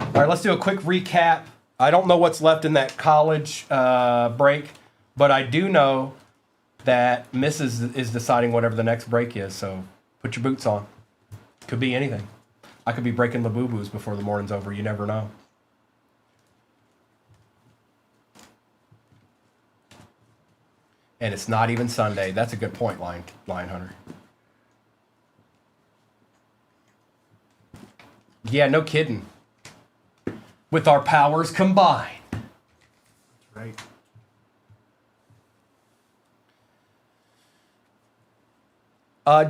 All right, let's do a quick recap. I don't know what's left in that college break, but I do know that Mrs. is deciding whatever the next break is, so put your boots on. Could be anything. I could be breaking the boo-boos before the morning's over. You never know. And it's not even Sunday. That's a good point, Lion Hunter. Yeah, no kidding. With our powers combined. Right.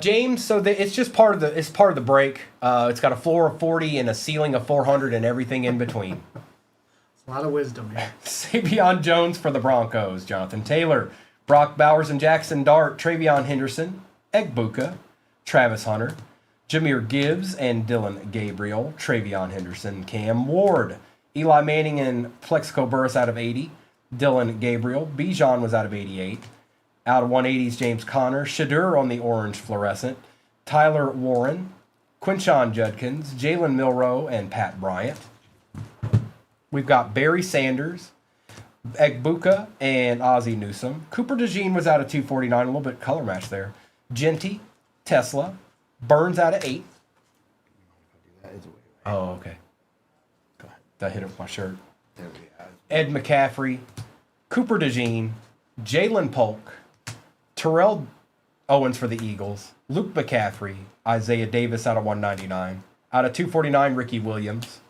James, so it's just part of the break. It's got a floor of 40 and a ceiling of 400 and everything in between. A lot of wisdom here. Savion Jones for the Broncos, Jonathan Taylor, Brock Bowers and Jackson Dart, Travion Henderson, Egbuka, Travis Hunter, Jahmyr Gibbs and Dylan Gabriel, Travion Henderson, Cam Ward, Eli Manning and Plexico Burris out of 80, Dylan Gabriel, Bijan was out of 88, out of 180s James Conner, Shadur on the orange fluorescent, Tyler Warren, Quinshon Judkins, Jalen Milroe, and Pat Bryant. We've got Barry Sanders, Egbuka and Ozzie Newsome. Cooper DeJean was out of 249, a little bit color match there. Genty, Tesla, Burns out of 8. That is way. Oh, okay. Go ahead. That hit it with my shirt. There we are. Ed McCaffrey, Cooper DeJean, Jalen Polk, Terrell Owens for the Eagles, Luke McCaffrey, Isaiah Davis out of 199. Out of 249, Ricky Williams,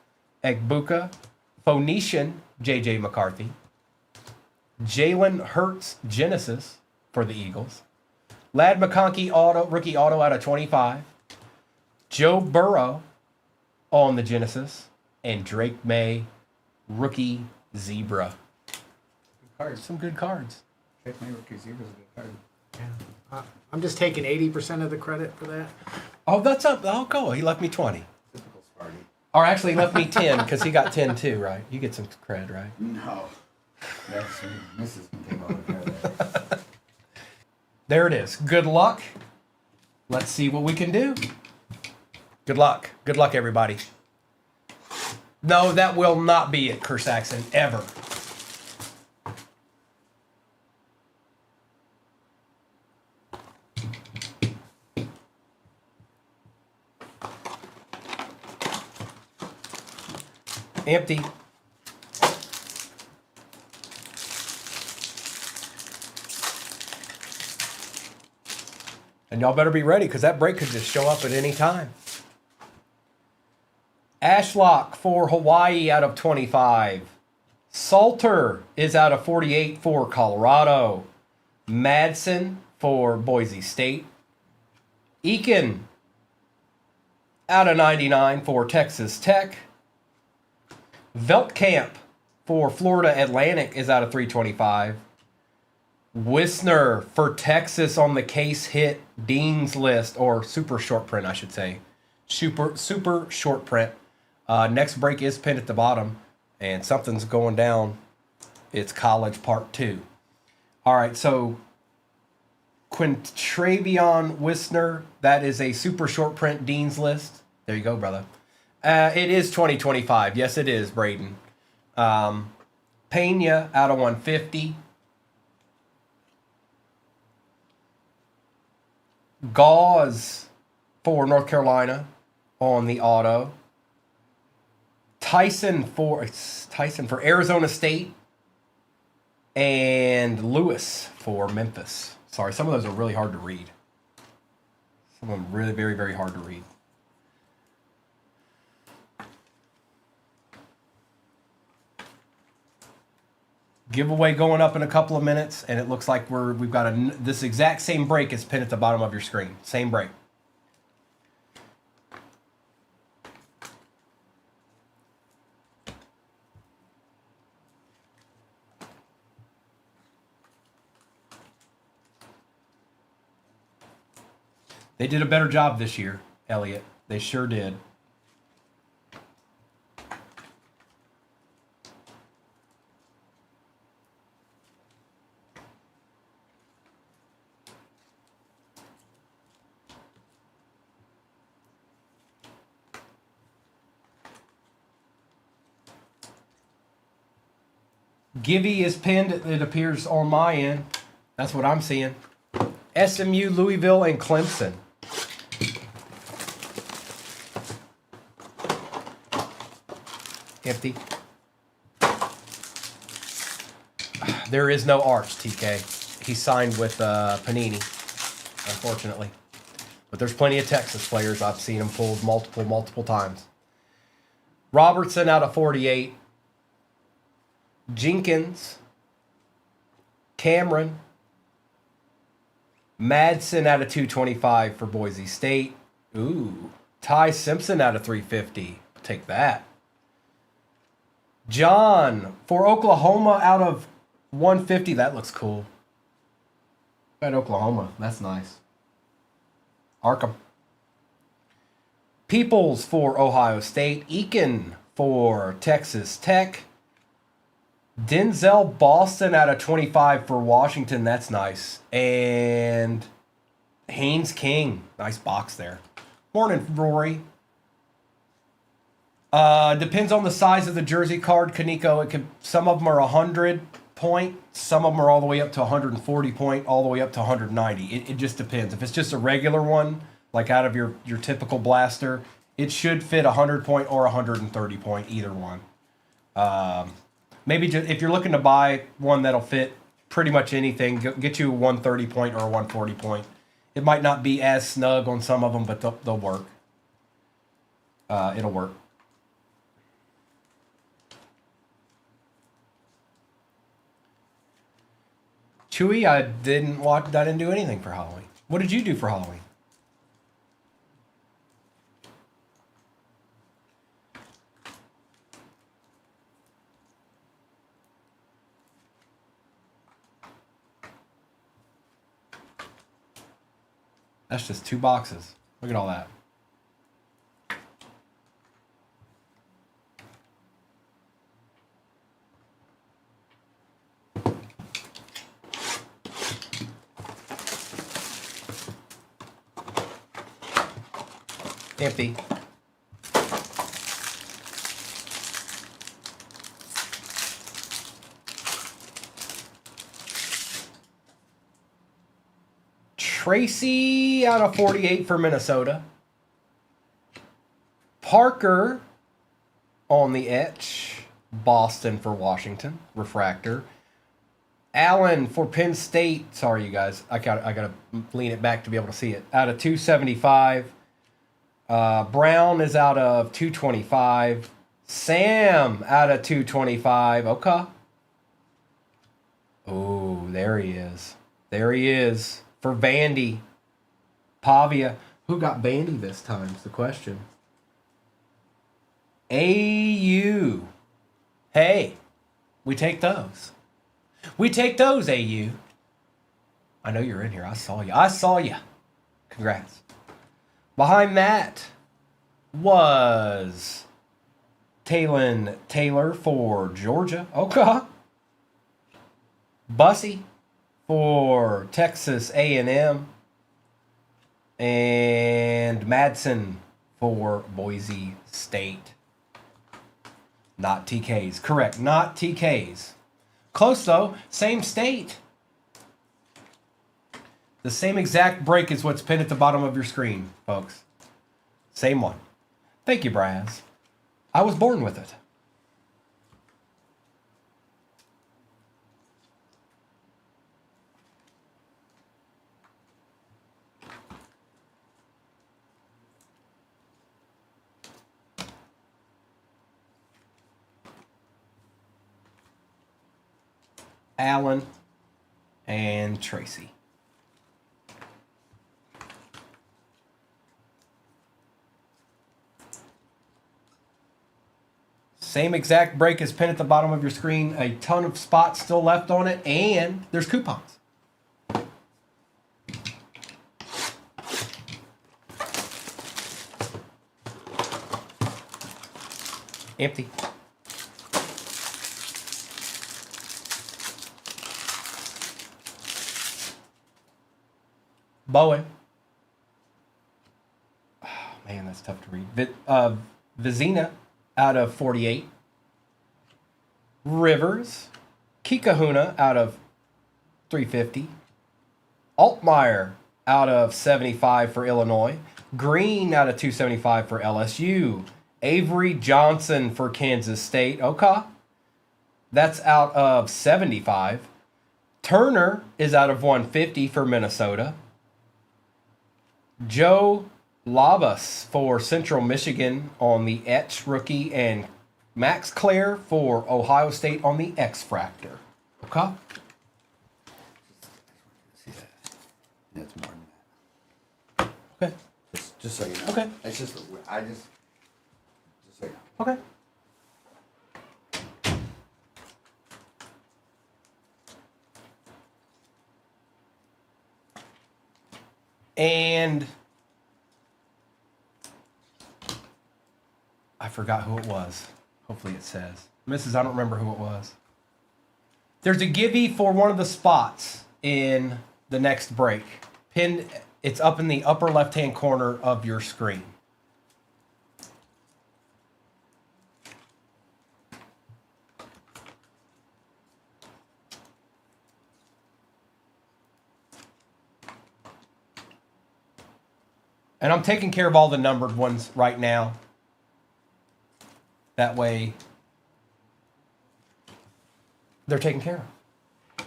Egbuka, Phoenician, J.J. McCarthy, Jalen Hurts Genesis for the Eagles, Lad McConkey rookie auto out of 25, Joe Burrow on the Genesis, and Drake May rookie Zebra. Good cards. Some good cards. Drake May rookie Zebra's a good card. Yeah. I'm just taking 80% of the credit for that. Oh, that's up. Oh, go. He left me 20. Typical Sparty. Or actually, he left me 10 because he got 10 too, right? You get some cred, right? No. That's Mrs. can take all the credit. There it is. Good luck. Let's see what we can do. Good luck. Good luck, everybody. No, that will not be it, Kersaxon, ever. Empty. And y'all better be ready because that break could just show up at any time. Ashlock for Hawaii out of 25. Salter is out of 48 for Colorado. Madsen for Boise State. Eakin out of 99 for Texas Tech. Veltkamp for Florida Atlantic is out of 325. Wisner for Texas on the case hit Dean's list, or super short print, I should say. Super short print. Next break is pinned at the bottom, and something's going down. It's college part 2. All right, so Quintravion Wisner, that is a super short print Dean's list. There you go, brother. It is 2025. Yes, it is, Braden. Pena out of 150. Gauze for North Carolina on the auto. Tyson for Arizona State. And Lewis for Memphis. Sorry, some of those are really hard to read. Some of them really, very, very hard to read. Giveaway going up in a couple of minutes, and it looks like we've got this exact same break is pinned at the bottom of your screen. Same break. They did a better job this year, Elliot. They sure did. Givey is pinned, it appears on my end. That's what I'm seeing. SMU, Louisville, and Clemson. Empty. There is no Arch, TK. He signed with Panini, unfortunately. But there's plenty of Texas players. I've seen him pulled multiple times. Robertson out of 48. Jenkins. Cameron. Madsen out of 225 for Boise State. Ooh. Ty Simpson out of 350. Take that. John for Oklahoma out of 150. That looks cool. At Oklahoma. That's nice. Arkham. Peoples for Ohio State. Eakin for Texas Tech. Denzel Boston out of 25 for Washington. That's nice. And Haynes King. Nice box there. Morning, Rory. Depends on the size of the jersey card, Kaneko. Some of them are 100. point. Some of them are all the way up to 140 point, all the way up to 190. It just depends. If it's just a regular one, like out of your typical blaster, it should fit 100 point or 130 point, either one. Maybe just, if you're looking to buy one that'll fit pretty much anything, get you a 130 point or a 140 point. It might not be as snug on some of them, but they'll work. It'll work. Chewy, I didn't do anything for Halloween. What did you do for Halloween? That's just 2 boxes. Look at all that. Empty. Tracy out of 48 for Minnesota. Parker on the etch. Boston for Washington. Refractor. Allen for Penn State. Sorry, you guys. I gotta lean it back to be able to see it. Out of 275. Brown is out of 225. Sam out of 225. Okay. Oh, there he is. There he is. For Vandy. Pavia. Who got Vandy this time is the question. AU. Hey, we take those. We take those, AU. I know you're in here. I saw you. I saw you. Congrats. Behind that was Talon Taylor for Georgia. Okay. Bussy for Texas A&M. And Madsen for Boise State. Not TKs. Correct. Not TKs. Close though. Same state. The same exact break is what's pinned at the bottom of your screen, folks. Same one. Thank you, Braz. I was born with it. Allen and Tracy. Same exact break as pinned at the bottom of your screen. A ton of spots still left on it, and there's coupons. Empty. Bowen. Oh, man, that's tough to read. Vizina out of 48. Rivers. Kikahuna out of 350. Altmaier out of 75 for Illinois. Green out of 275 for LSU. Avery Johnson for Kansas State. Okay. That's out of 75. Turner is out of 150 for Minnesota. Joe Labas for Central Michigan on the Etch rookie, and Max Clare for Ohio State on the X-Fractor. Okay. See that? Yeah, it's more than that. Okay. Just so you know. Okay. It's just so you know. Okay. And I forgot who it was. Hopefully it says. Mrs. I don't remember who it was. There's a givey for one of the spots in the next break. Pinned, it's up in the upper left-hand corner of your screen. And I'm taking care of all the numbered ones right now. That way, they're taken care of.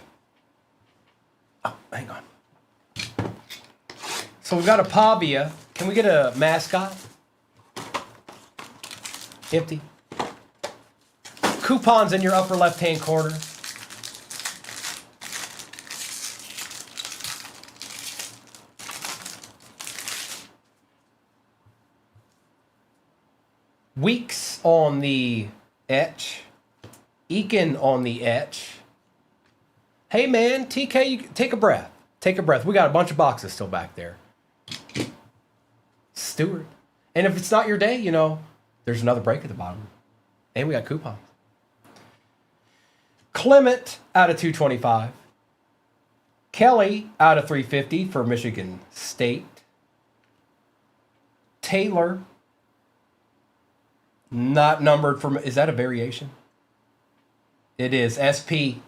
Oh, hang on. So we've got a Pavia. Can we get a mascot? Empty. Coupons in your upper left-hand corner. Weeks on the etch. Eakin on the etch. Hey man, TK, you, take a breath. Take a breath. We got a bunch of boxes still back there. Stewart. And if it's not your day, you know, there's another break at the bottom. And we got coupons. Clement out of 225. Kelly out of 350 for Michigan State. Taylor, not numbered for, is that a variation? It is. SP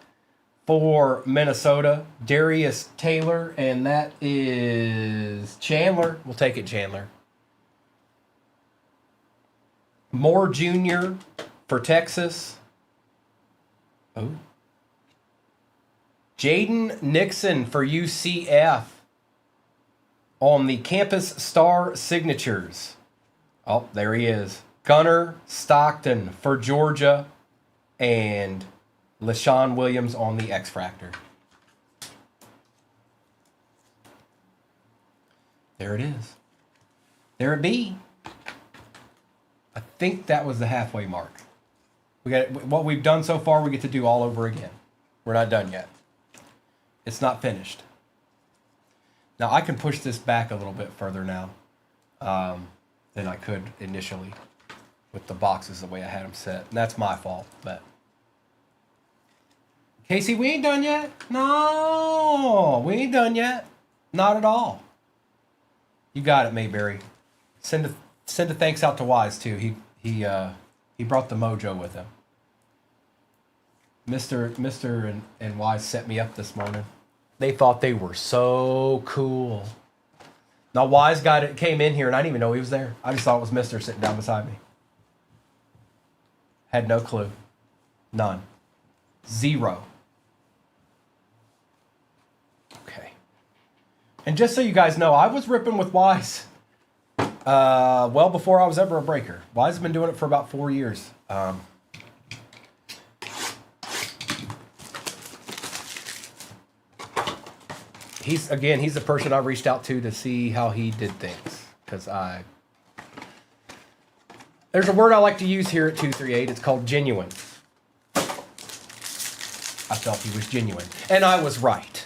for Minnesota. Darius Taylor, and that is Chandler. We'll take it, Chandler. Moore Jr. for Texas. Oh. Jaden Nixon for UCF on the Campus Star Signatures. Oh, there he is. Gunnar Stockton for Georgia and LaShawn Williams on the X-Fractor. There it is. There it be. I think that was the halfway mark. We got what we've done so far. We get to do all over again. We're not done yet. It's not finished. Now I can push this back a little bit further now than I could initially with the boxes the way I had them set. And that's my fault. But Casey, we ain't done yet. No, we ain't done yet. Not at all. You got it, Mayberry. Send a thanks out to Wise too. He brought the mojo with him. Mr. and Wise set me up this morning. They thought they were so cool. Now Wise came in here and I didn't even know he was there. I just thought it was Mr. sitting down beside me. Had no clue. None. Zero. Okay. And just so you guys know, I was ripping with Wise well before I was ever a breaker. Wise has been doing it for about 4 years. He's the person I reached out to see how he did things. Because there's a word I like to use here at 238. It's called genuine. I felt he was genuine. And I was right.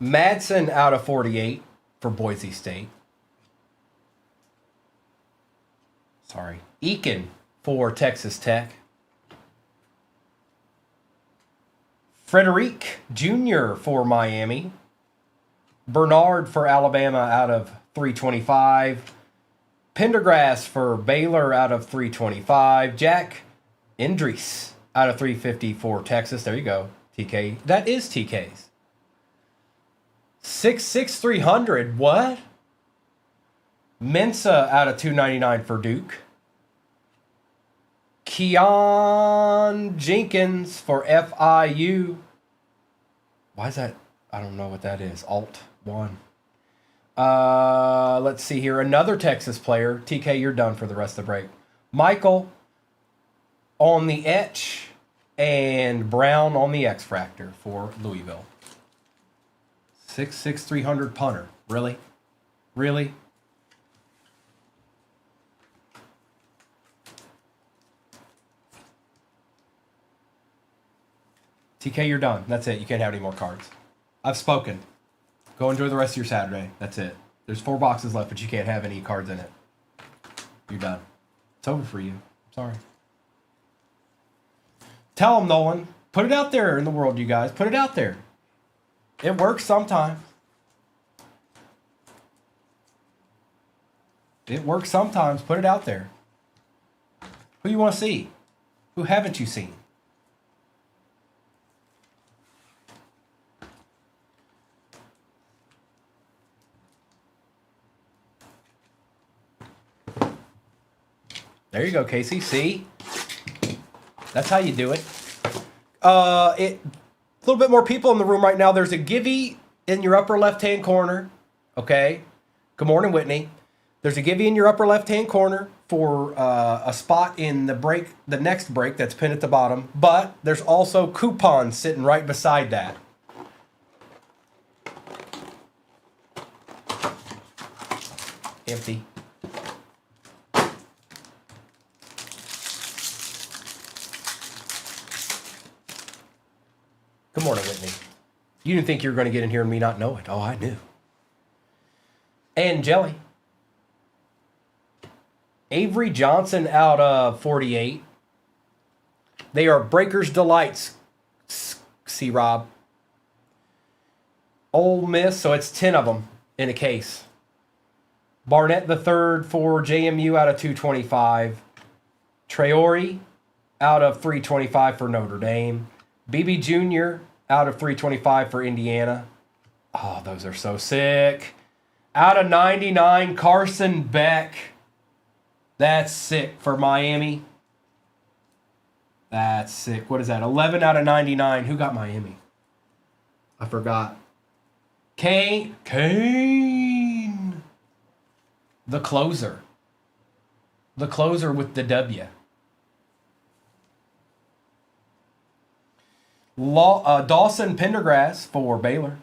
Madsen out of 48 for Boise State. Sorry. Eakin for Texas Tech. Frederic Jr. for Miami. Bernard for Alabama out of 325. Pendergrass for Baylor out of 325. Jack Indries out of 350 for Texas. There you go, TK. That is TK's. 66300. What? Mensa out of 299 for Duke. Keon Jenkins for FIU. Why is that? I don't know what that is. Alt 1. Let's see here. Another Texas player. TK, you're done for the rest of the break. Michael on the etch and Brown on the X-Fractor for Louisville. 66300 punter. Really? Really? TK, you're done. That's it. You can't have any more cards. I've spoken. Go enjoy the rest of your Saturday. That's it. There's 4 boxes left, but you can't have any cards in it. You're done. It's over for you. Sorry. Tell them, Nolan. Put it out there in the world, you guys. Put it out there. It works sometimes. It works sometimes. Put it out there. Who you want to see? Who haven't you seen? There you go, Casey. See? That's how you do it. A little bit more people in the room right now. There's a givey in your upper left-hand corner. Okay. Good morning, Whitney. There's a givey in your upper left-hand corner for a spot in the next break that's pinned at the bottom. But there's also coupons sitting right beside that. Empty. Good morning, Whitney. You didn't think you were going to get in here and me not know it. Oh, I knew. And Jelly. Avery Johnson out of 48. They are Breakers Delights, C-Rob. Ole Miss, so it's 10 of them in a case. Barnett the third for JMU out of 225. Traore out of 325 for Notre Dame. BB Jr. out of 325 for Indiana. Oh, those are so sick. Out of 99, Carson Beck. That's sick for Miami. That's sick. What is that? 11 out of 99. Who got Miami? I forgot. Kane. The closer. The closer with the W. Dawson Pendergrass for Baylor.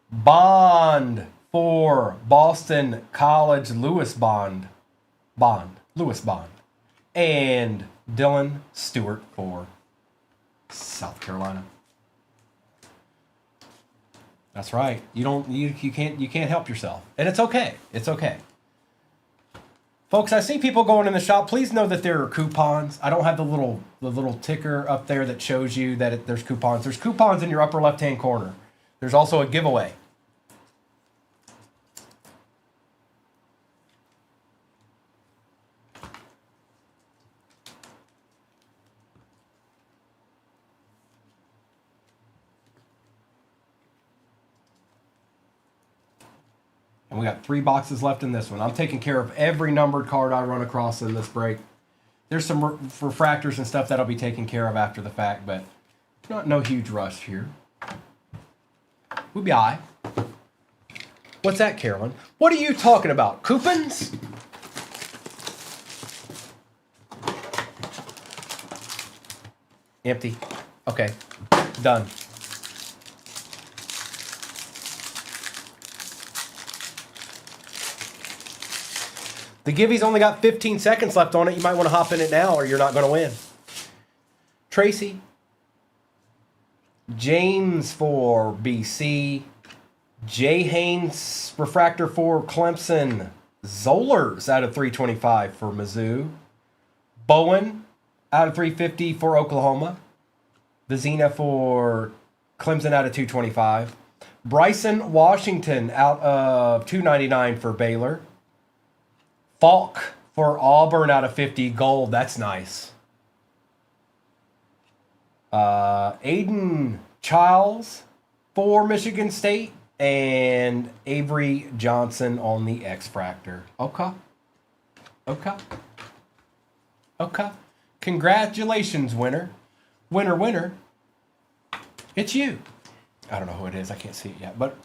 Bond for Boston College. Lewis Bond. And Dylan Stewart for South Carolina. That's right. You can't help yourself. And it's okay. It's okay. Folks, I see people going in the shop. Please know that there are coupons. I don't have the little ticker up there that shows you that there's coupons. There's coupons in your upper left-hand corner. There's also a giveaway. And we got 3 boxes left in this one. I'm taking care of every numbered card I run across in this break. There's some refractors and stuff that'll be taken care of after the fact, but no huge rush here. We'll be all right. What's that, Carolyn? What are you talking about? Coupons? Empty. Okay. Done. The Givey's only got 15 seconds left on it. You might want to hop in it now or you're not going to win. Tracy. James for BC. Jay Haynes, refractor for Clemson. Zollers out of 325 for Mizzou. Bowen out of 350 for Oklahoma. Vizina for Clemson out of 225. Bryson Washington out of 299 for Baylor. Falk for Auburn out of 50. Gold. That's nice. Aiden Childs for Michigan State. And Avery Johnson on the X-Fractor. Okay. Congratulations, winner. Winner. It's you. I don't know who it is. I can't see it yet. But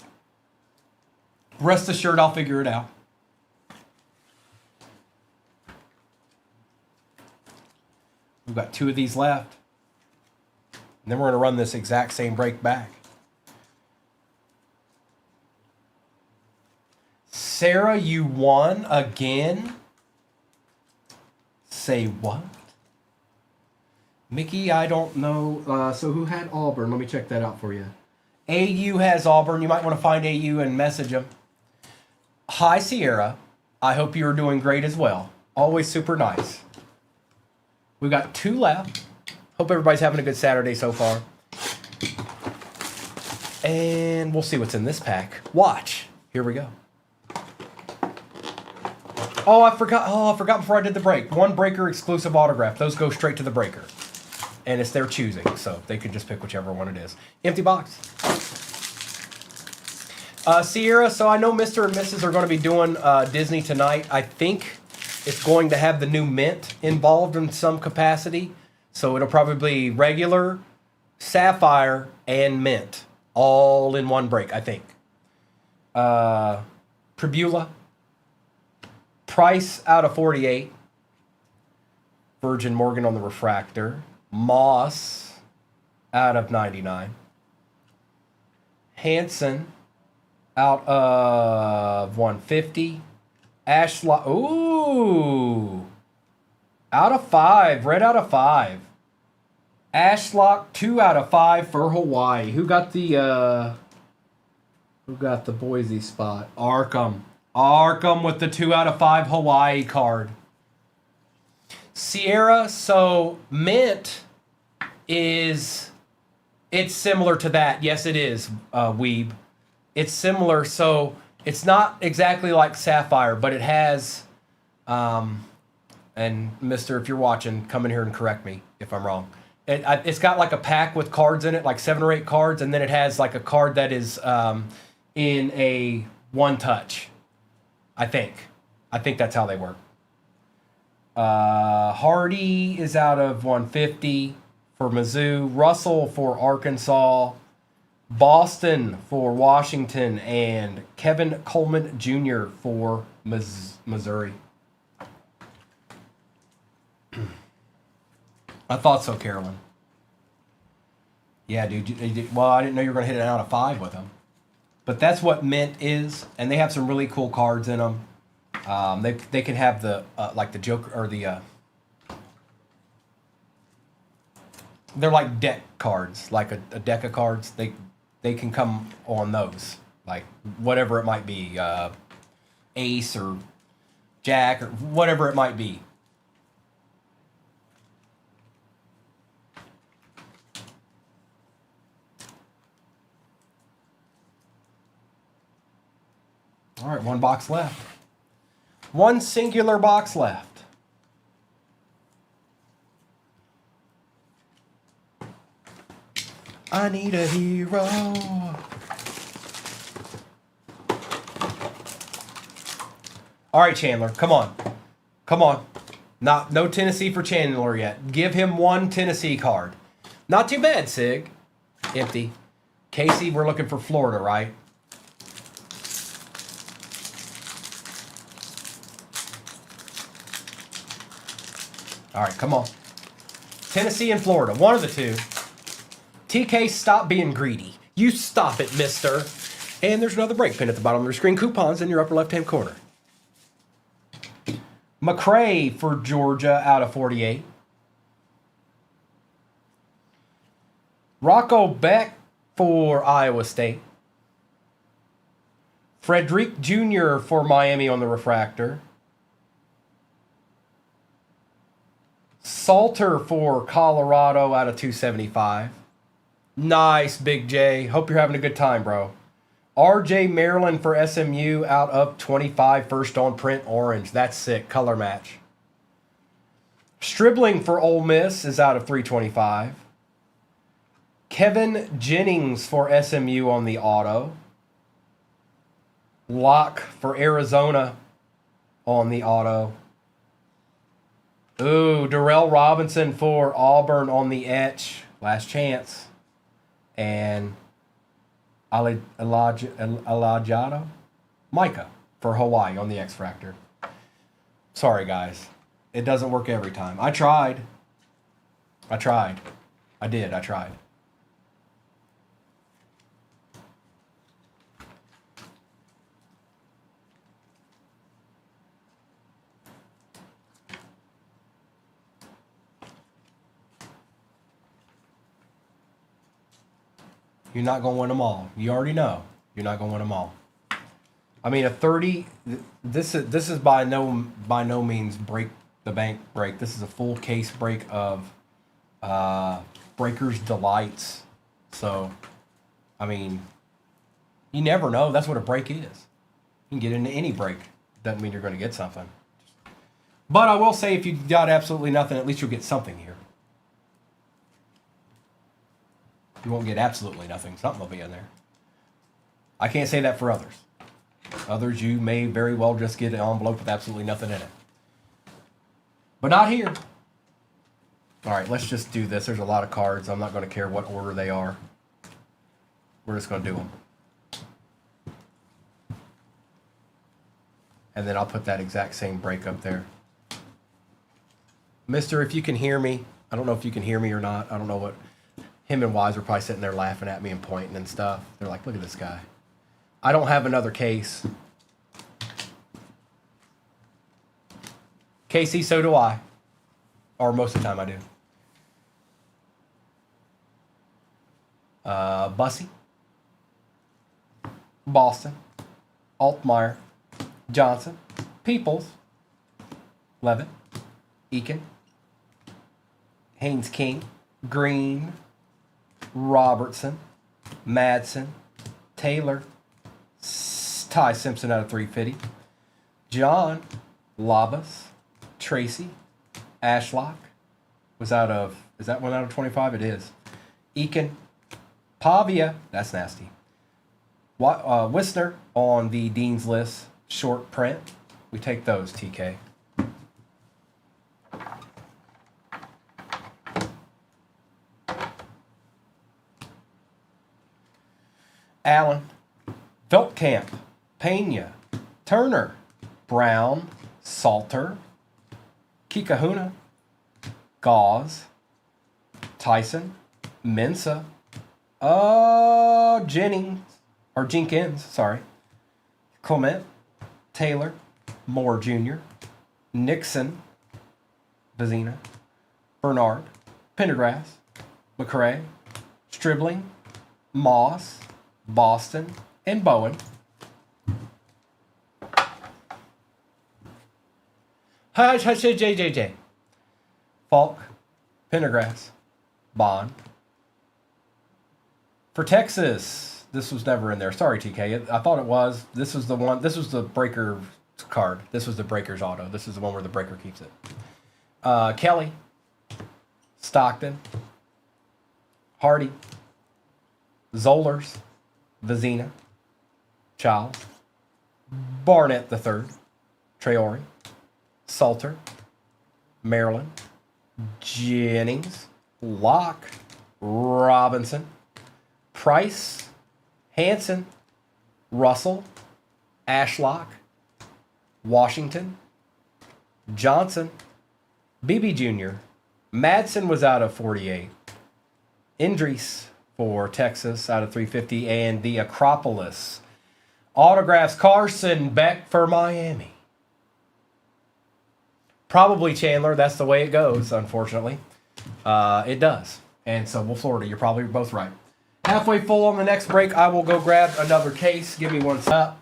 rest assured, I'll figure it out. We've got 2 of these left. And then we're going to run this exact same break back. Sarah, you won again? Say what? Mickey, I don't know. So who had Auburn? Let me check that out for you. AU has Auburn. You might want to find AU and message them. Hi, Sierra. I hope you are doing great as well. Always super nice. We've got 2 left. Hope everybody's having a good Saturday so far. And we'll see what's in this pack. Watch. Here we go. Oh, I forgot before I did the break. 1 breaker exclusive autograph. Those go straight to the breaker. And it's their choosing, so they can just pick whichever one it is. Empty box. Sierra, so I know Mr. and Mrs. are going to be doing Disney tonight. I think it's going to have the new mint involved in some capacity. So it'll probably be regular, sapphire, and mint all in one break, I think. Pribula. Price out of 48. Virgin Morgan on the refractor. Moss out of 99. Hanson out of 150. Ashlock. Ooh. Out of 5. Red out of 5. Ashlock 2 out of 5 for Hawaii. Who got the Boise spot? Arkham. Arkham with the 2 out of 5 Hawaii card. Sierra, so mint is, it's similar to that. Yes, it is, Weeb. It's similar, so it's not exactly like Sapphire, but it has, and Mister, if you're watching, come in here and correct me if I'm wrong. It's got like a pack with cards in it, like 7 or 8 cards, and then it has like a card that is in a one touch. I think that's how they work. Hardy is out of 150 for Mizzou. Russell for Arkansas. Boston for Washington. And Kevin Coleman Jr. for Missouri. I thought so, Carolyn. Yeah, dude. Well, I didn't know you were going to hit an out of 5 with them. But that's what mint is. And they have some really cool cards in them. They can have the like the Joker or the they're like deck cards, like a deck of cards. They can come on those, like whatever it might be, ace or jack or whatever it might be. All right, 1 box left. 1 singular box left. I need a hero. All right, Chandler, come on. Come on. No Tennessee for Chandler yet. Give him 1 Tennessee card. Not too bad, Sig. Empty. Casey, we're looking for Florida, right? All right, come on. Tennessee and Florida, one of the two. TK, stop being greedy. You stop it, mister. And there's another break pin at the bottom of your screen. Coupons in your upper left-hand corner. McCray for Georgia out of 48. Rocco Beck for Iowa State. Frederick Jr. for Miami on the refractor. Salter for Colorado out of 275. Nice, Big J. Hope you're having a good time, bro. RJ Maryland for SMU out of 25. First on print orange. That's sick. Color match. Stribling for Ole Miss is out of 325. Kevin Jennings for SMU on the auto. Locke for Arizona on the auto. Ooh, Darrell Robinson for Auburn on the etch. Last chance. And Alajado Micah for Hawaii on the X-Fractor. Sorry, guys. It doesn't work every time. I tried. I tried. You're not going to win them all. You already know. You're not going to win them all. I mean, a 30. This is by no means break the bank break. This is a full case break of Breaker's Delights. So, I mean, you never know. That's what a break is. You can get into any break. Doesn't mean you're going to get something. But I will say, if you got absolutely nothing, at least you'll get something here. You won't get absolutely nothing. Something will be in there. I can't say that for others. Others, you may very well just get an envelope with absolutely nothing in it. But not here. All right, let's just do this. There's a lot of cards. I'm not going to care what order they are. We're just going to do them. And then I'll put that exact same break up there. Mister, if you can hear me, I don't know if you can hear me or not. I don't know what. Him and Wise were probably sitting there laughing at me and pointing and stuff. They're like, look at this guy. I don't have another case. Casey, so do I. Or most of the time I do. Bussy. Boston. Altmaier. Johnson. Peoples. Levitt. Eakin. Haynes King. Green. Robertson. Madsen. Taylor. Ty Simpson out of 350. John. Labas. Tracy. Ashlock. Was out of, is that one out of 25? It is. Eakin. Pavia. That's nasty. Wisner on the Dean's List. Short print. We take those, TK. Allen, Veltkamp, Pena, Turner, Brown, Salter, Kikahuna, Gauze, Tyson, Mensa, Jenkins, sorry, Clement, Taylor, Moore Jr., Nixon, Vizina, Bernard, Pendergrass, McCrae, Stribling, Moss, Boston, and Bowen. JJJ. Falk, Pendergrass, Bond. For Texas, this was never in there. Sorry, TK. I thought it was. This was the one. This was the breaker card. This was the breaker's auto. This is the one where the breaker keeps it. Kelly, Stockton, Hardy, Zollers, Vizina, Child, Barnett III, Traore, Salter, Maryland, Jennings, Locke, Robinson, Price, Hanson, Russell, Ashlock, Washington, Johnson, BB Jr., Madsen was out of 48, Indries for Texas out of 350, and the Acropolis. Autographs Carson Beck for Miami. Probably Chandler. That's the way it goes, unfortunately. It does. And so will Florida. You're probably both right. Halfway full on the next break. I will go grab another case. Give me one up.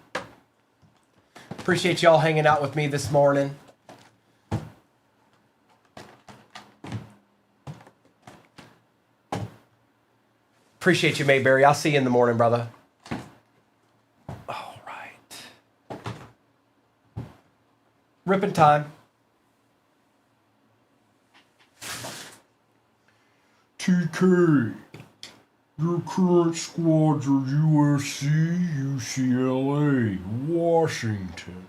Appreciate y'all hanging out with me this morning. Appreciate you, Mayberry. I'll see you in the morning, brother. All right. Ripping time. TK, your current squads are USC, UCLA, Washington,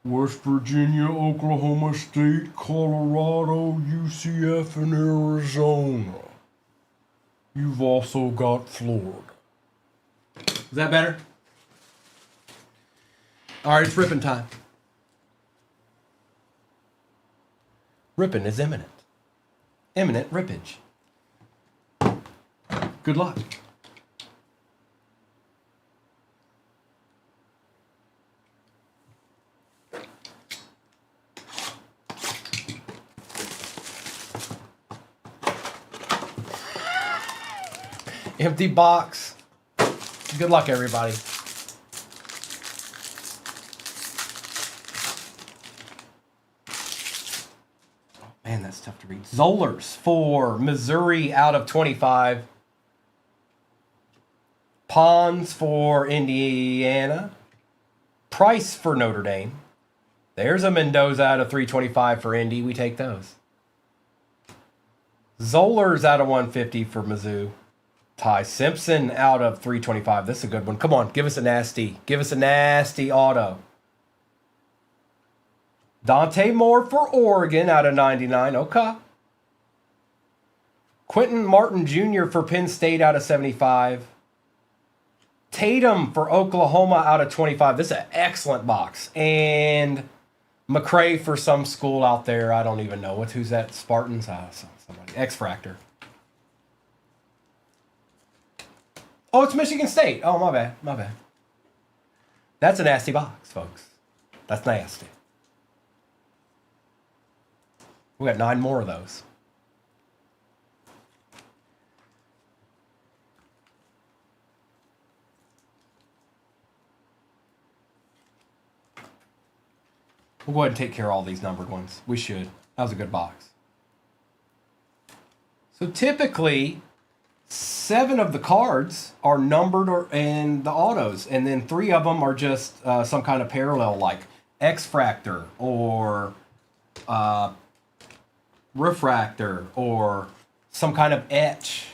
West Virginia, Oklahoma State, Colorado, UCF, and Arizona. You've also got Florida. Is that better? All right, it's ripping time. Ripping is imminent. Imminent rippage. Good luck. Empty box. Good luck, everybody. Man, that's tough to read. Zollers for Missouri out of 25. Pons for Indiana. Price for Notre Dame. There's a Mendoza out of 325 for Indy. We take those. Zollers out of 150 for Mizzou. Ty Simpson out of 325. This is a good one. Come on, give us a nasty. Give us a nasty auto. Dante Moore for Oregon out of 99. Okay. Quentin Martin Jr. for Penn State out of 75. Tatum for Oklahoma out of 25. This is an excellent box. And McCray for some school out there. I don't even know. Who's that? Spartans? Somebody. X-Fractor. Oh, it's Michigan State. Oh, my bad. My bad. That's a nasty box, folks. That's nasty. We got 9 more of those. We'll go ahead and take care of all these numbered ones. We should. That was a good box. So typically, 7 of the cards are numbered in the autos, and then 3 of them are just some kind of parallel, like X-Fractor or Refractor or some kind of etch.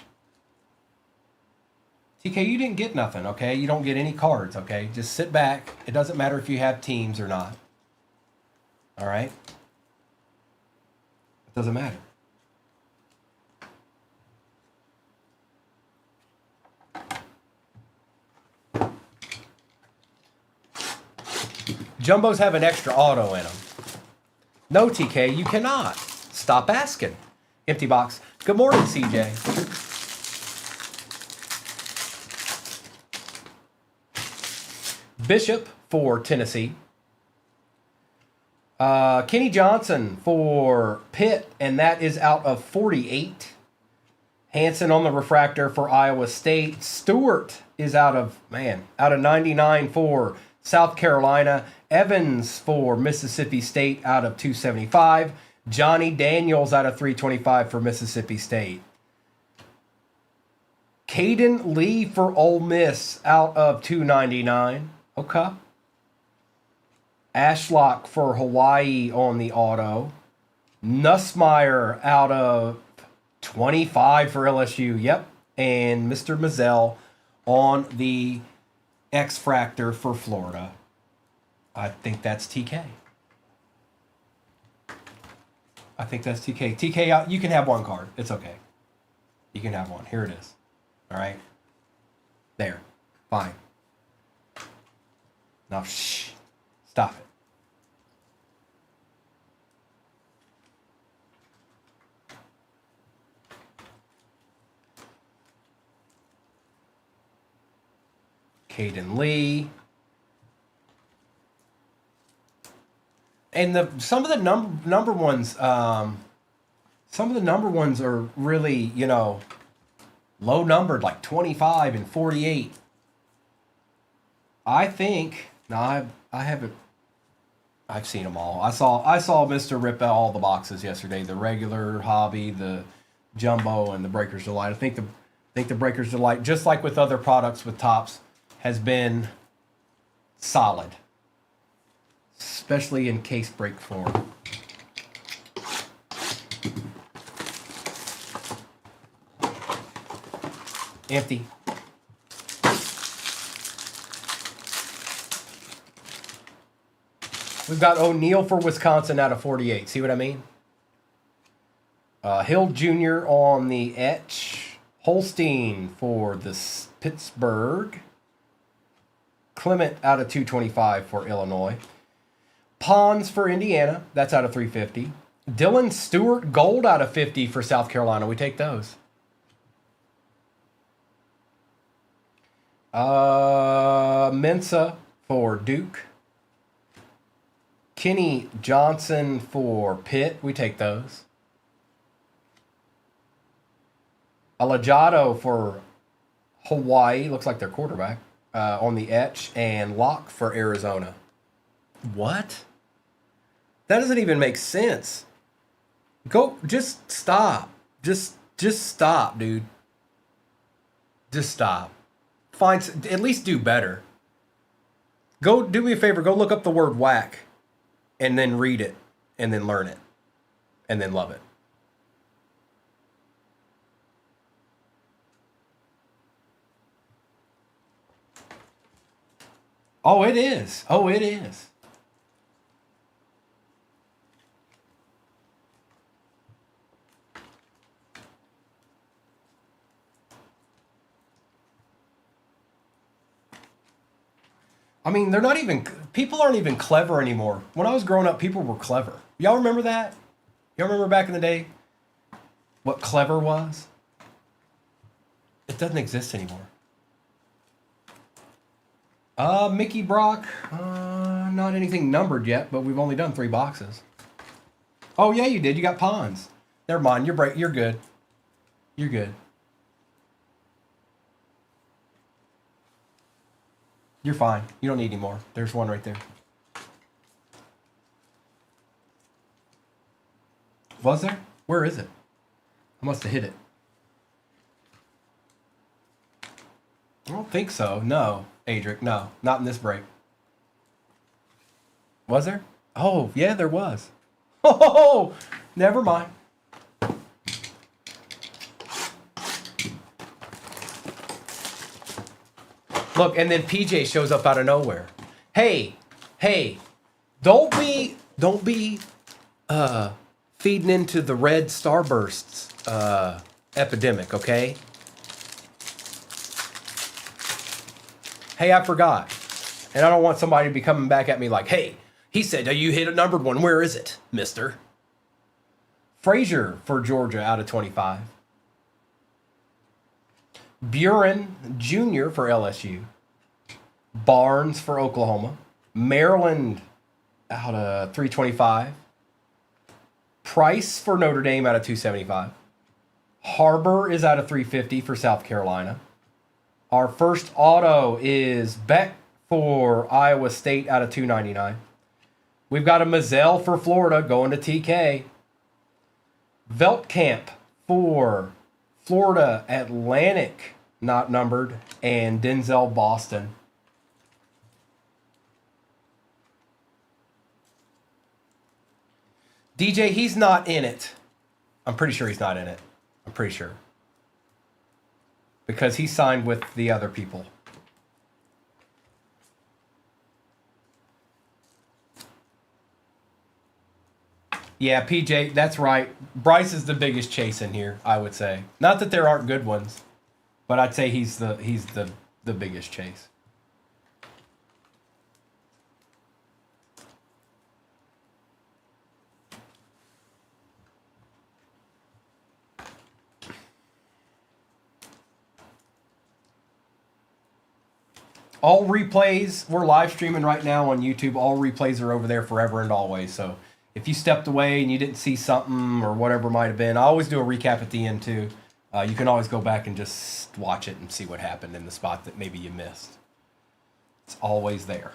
TK, you didn't get nothing, okay? You don't get any cards, okay? Just sit back. It doesn't matter if you have teams or not. All right? It doesn't matter. Jumbos have an extra auto in them. No, TK, you cannot. Stop asking. Empty box. Good morning, CJ. Bishop for Tennessee. Kenny Johnson for Pitt, and that is out of 48. Hansen on the refractor for Iowa State. Stewart is out of 99 for South Carolina. Evans for Mississippi State out of 275. Johnny Daniels out of 325 for Mississippi State. Caden Lee for Ole Miss out of 299. Okay. Ashlock for Hawaii on the auto. Nussmeyer out of 25 for LSU. Yep. And Mr. Mazzell on the X-Fractor for Florida. I think that's TK. I think that's TK. TK, you can have one card. It's okay. You can have one. Here it is. All right. There. Fine. Now, shh. Stop it. Caden Lee. And some of the number ones, some of the number ones are really, low numbered, like 25 and 48. I think I haven't. I've seen them all. I saw Mr. rip out all the boxes yesterday. The regular, hobby, the jumbo, and the Breaker's Delight. I think the Breaker's Delight, just like with other products with tops, has been solid, especially in case break form. Empty. We've got O'Neal for Wisconsin out of 48. See what I mean? Hill Jr. on the etch. Holstein for the Pittsburgh. Clement out of 225 for Illinois. Pons for Indiana. That's out of 350. Dylan Stewart gold out of 50 for South Carolina. We take those. Mensa for Duke. Kenny Johnson for Pitt. We take those. Alejado for Hawaii. Looks like their quarterback on the etch. And Locke for Arizona. What? That doesn't even make sense. Just stop. Just stop, dude. Just stop. At least do better. Do me a favor. Go look up the word whack. And then read it, and then learn it, and then love it. Oh, it is. Oh, it is. I mean, they're not even, people aren't even clever anymore. When I was growing up, people were clever. Y'all remember that? Y'all remember back in the day what clever was? It doesn't exist anymore. Mickey Brock, not anything numbered yet, but we've only done 3 boxes. Oh yeah, you did. You got Pons. Never mind. You're good. You're good. You're fine. You don't need any more. There's one right there. Was there? Where is it? I must have hit it. I don't think so. No, Adric. No, not in this break. Was there? Oh, yeah, there was. Oh, never mind. Look, and then PJ shows up out of nowhere. Hey, don't be feeding into the red starbursts epidemic, okay? Hey, I forgot. And I don't want somebody to be coming back at me like, hey, he said you hit a numbered one. Where is it, mister? Frazier for Georgia out of 25. Buren Jr. for LSU. Barnes for Oklahoma. Maryland out of 325. Price for Notre Dame out of 275. Harbor is out of 350 for South Carolina. Our first auto is Beck for Iowa State out of 299. We've got a Mazzell for Florida going to TK. Veltkamp for Florida Atlantic, not numbered, and Denzel Boston. DJ, he's not in it. I'm pretty sure he's not in it. I'm pretty sure. Because he signed with the other people. Yeah, PJ, that's right. Bryce is the biggest chase in here, I would say. Not that there aren't good ones, but I'd say he's the biggest chase. All replays, we're live streaming right now on YouTube. All replays are over there forever and always. So if you stepped away and you didn't see something or whatever might have been, I always do a recap at the end too. You can always go back and just watch it and see what happened in the spot that maybe you missed. It's always there.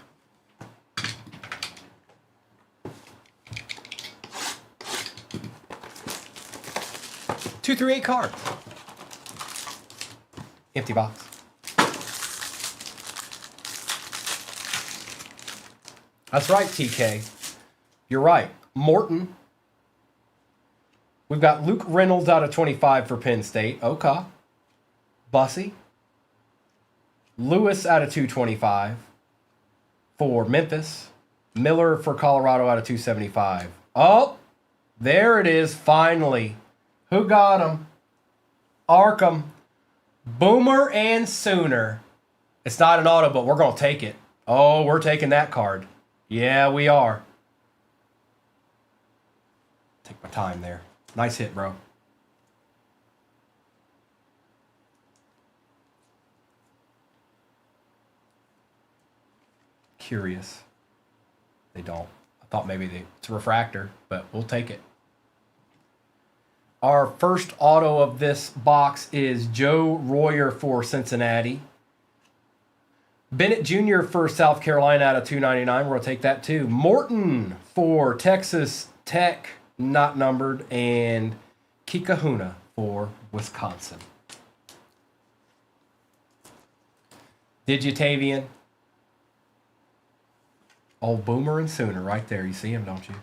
Two, 3, 8 cards. Empty box. That's right, TK. You're right. Morton. We've got Luke Reynolds out of 25 for Penn State. Okay. Bussy. Lewis out of 225 for Memphis. Miller for Colorado out of 275. Oh, there it is, finally. Who got him? Arkham. Boomer and Sooner. It's not an auto, but we're going to take it. Oh, we're taking that card. Yeah, we are. Take my time there. Nice hit, bro. Curious. They don't. I thought maybe it's a refractor, but we'll take it. Our first auto of this box is Joe Royer for Cincinnati. Bennett Jr. for South Carolina out of 299. We're going to take that too. Morton for Texas Tech, not numbered. And Kikahuna for Wisconsin. Did you, Tavian? Old Boomer and Sooner right there. You see him, don't you?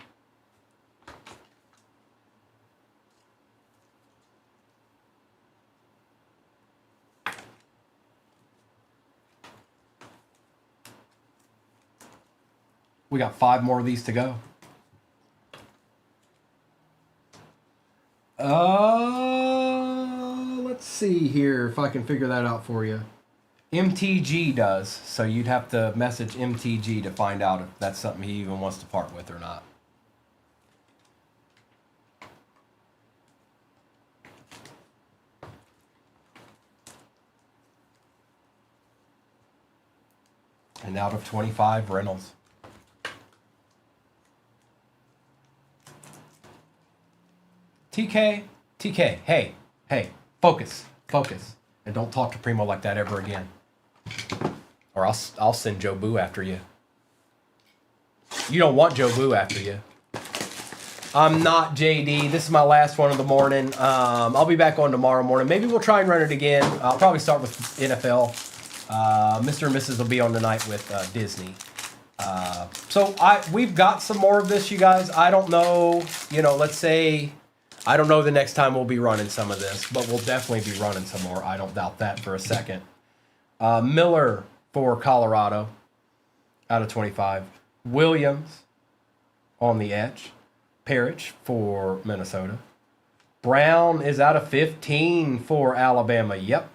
We got 5 more of these to go. Let's see here if I can figure that out for you. MTG does, so you'd have to message MTG to find out if that's something he even wants to part with or not. And out of 25, Reynolds. TK, hey, focus, and don't talk to Primo like that ever again, or I'll send Joe Boo after you. You don't want Joe Boo after you. I'm not JD. This is my last one of the morning. I'll be back on tomorrow morning. Maybe we'll try and run it again. I'll probably start with NFL. Mr. and Mrs. will be on tonight with Disney. So we've got some more of this, you guys. I don't know, let's say, I don't know the next time we'll be running some of this, but we'll definitely be running some more. I don't doubt that for a second. Miller for Colorado out of 25. Williams on the edge. Parrish for Minnesota. Brown is out of 15 for Alabama. Yep.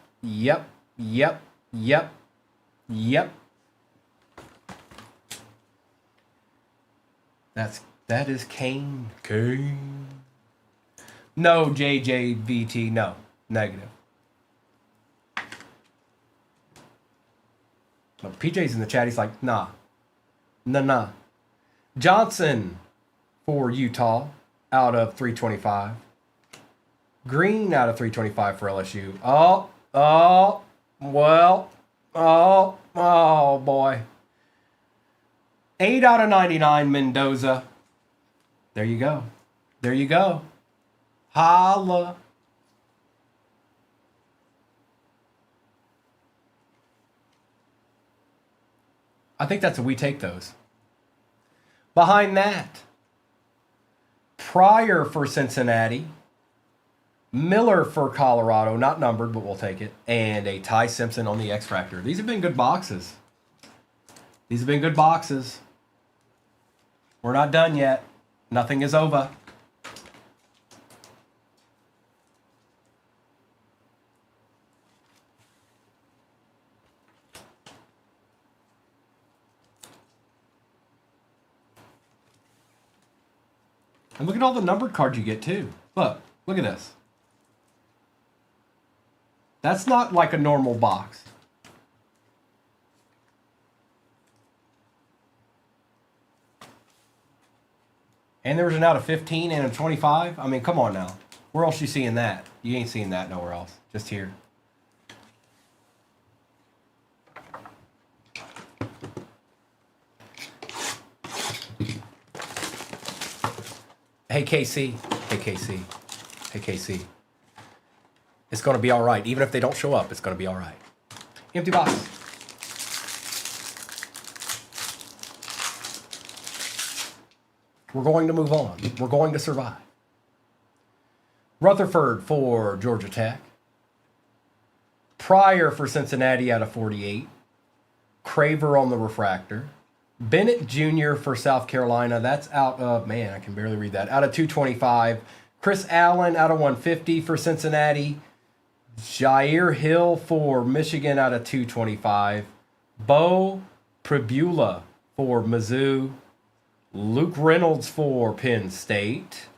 That is Kane. No, JJVT, no. Negative. But PJ's in the chat, he's like, nah. Johnson for Utah out of 325. Green out of 325 for LSU. Oh boy. 8 out of 99, Mendoza. There you go. Holla. I think that's a we take those. Behind that, Pryor for Cincinnati, Miller for Colorado, not numbered, but we'll take it, and a Ty Simpson on the X-Fractor. These have been good boxes. We're not done yet. Nothing is over. And look at all the numbered cards you get too. Look at this. That's not like a normal box. And there was an out of 15 and a 25. I mean, come on now. Where else you seeing that? You ain't seeing that nowhere else. Just here. Hey KC. It's going to be all right. Even if they don't show up, it's going to be all right. Empty box. We're going to move on. We're going to survive. Rutherford for Georgia Tech. Pryor for Cincinnati out of 48. Craver on the refractor. Bennett Jr. for South Carolina. That's out of, man, I can barely read that. Out of 225. Chris Allen out of 150 for Cincinnati. Jair Hill for Michigan out of 225. Bo Pribula for Mizzou. Luke Reynolds for Penn State.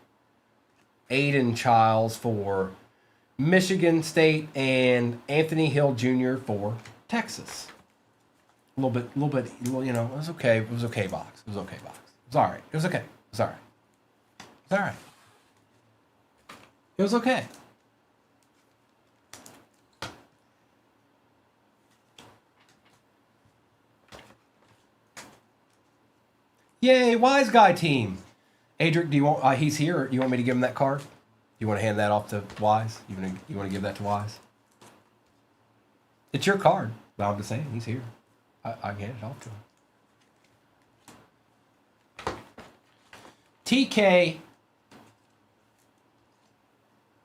Aiden Childs for Michigan State. And Anthony Hill Jr. for Texas. A little bit, it was okay. It was okay box. It was okay box. It was all right. It was okay. It was all right. It was all right. It was okay. Yay, Wise Guy team. Adric, do you want, he's here. Do you want me to give him that card? Do you want to hand that off to Wise? You want to give that to Wise? It's your card. But I'm just saying, he's here. I can hand it off to him. TK,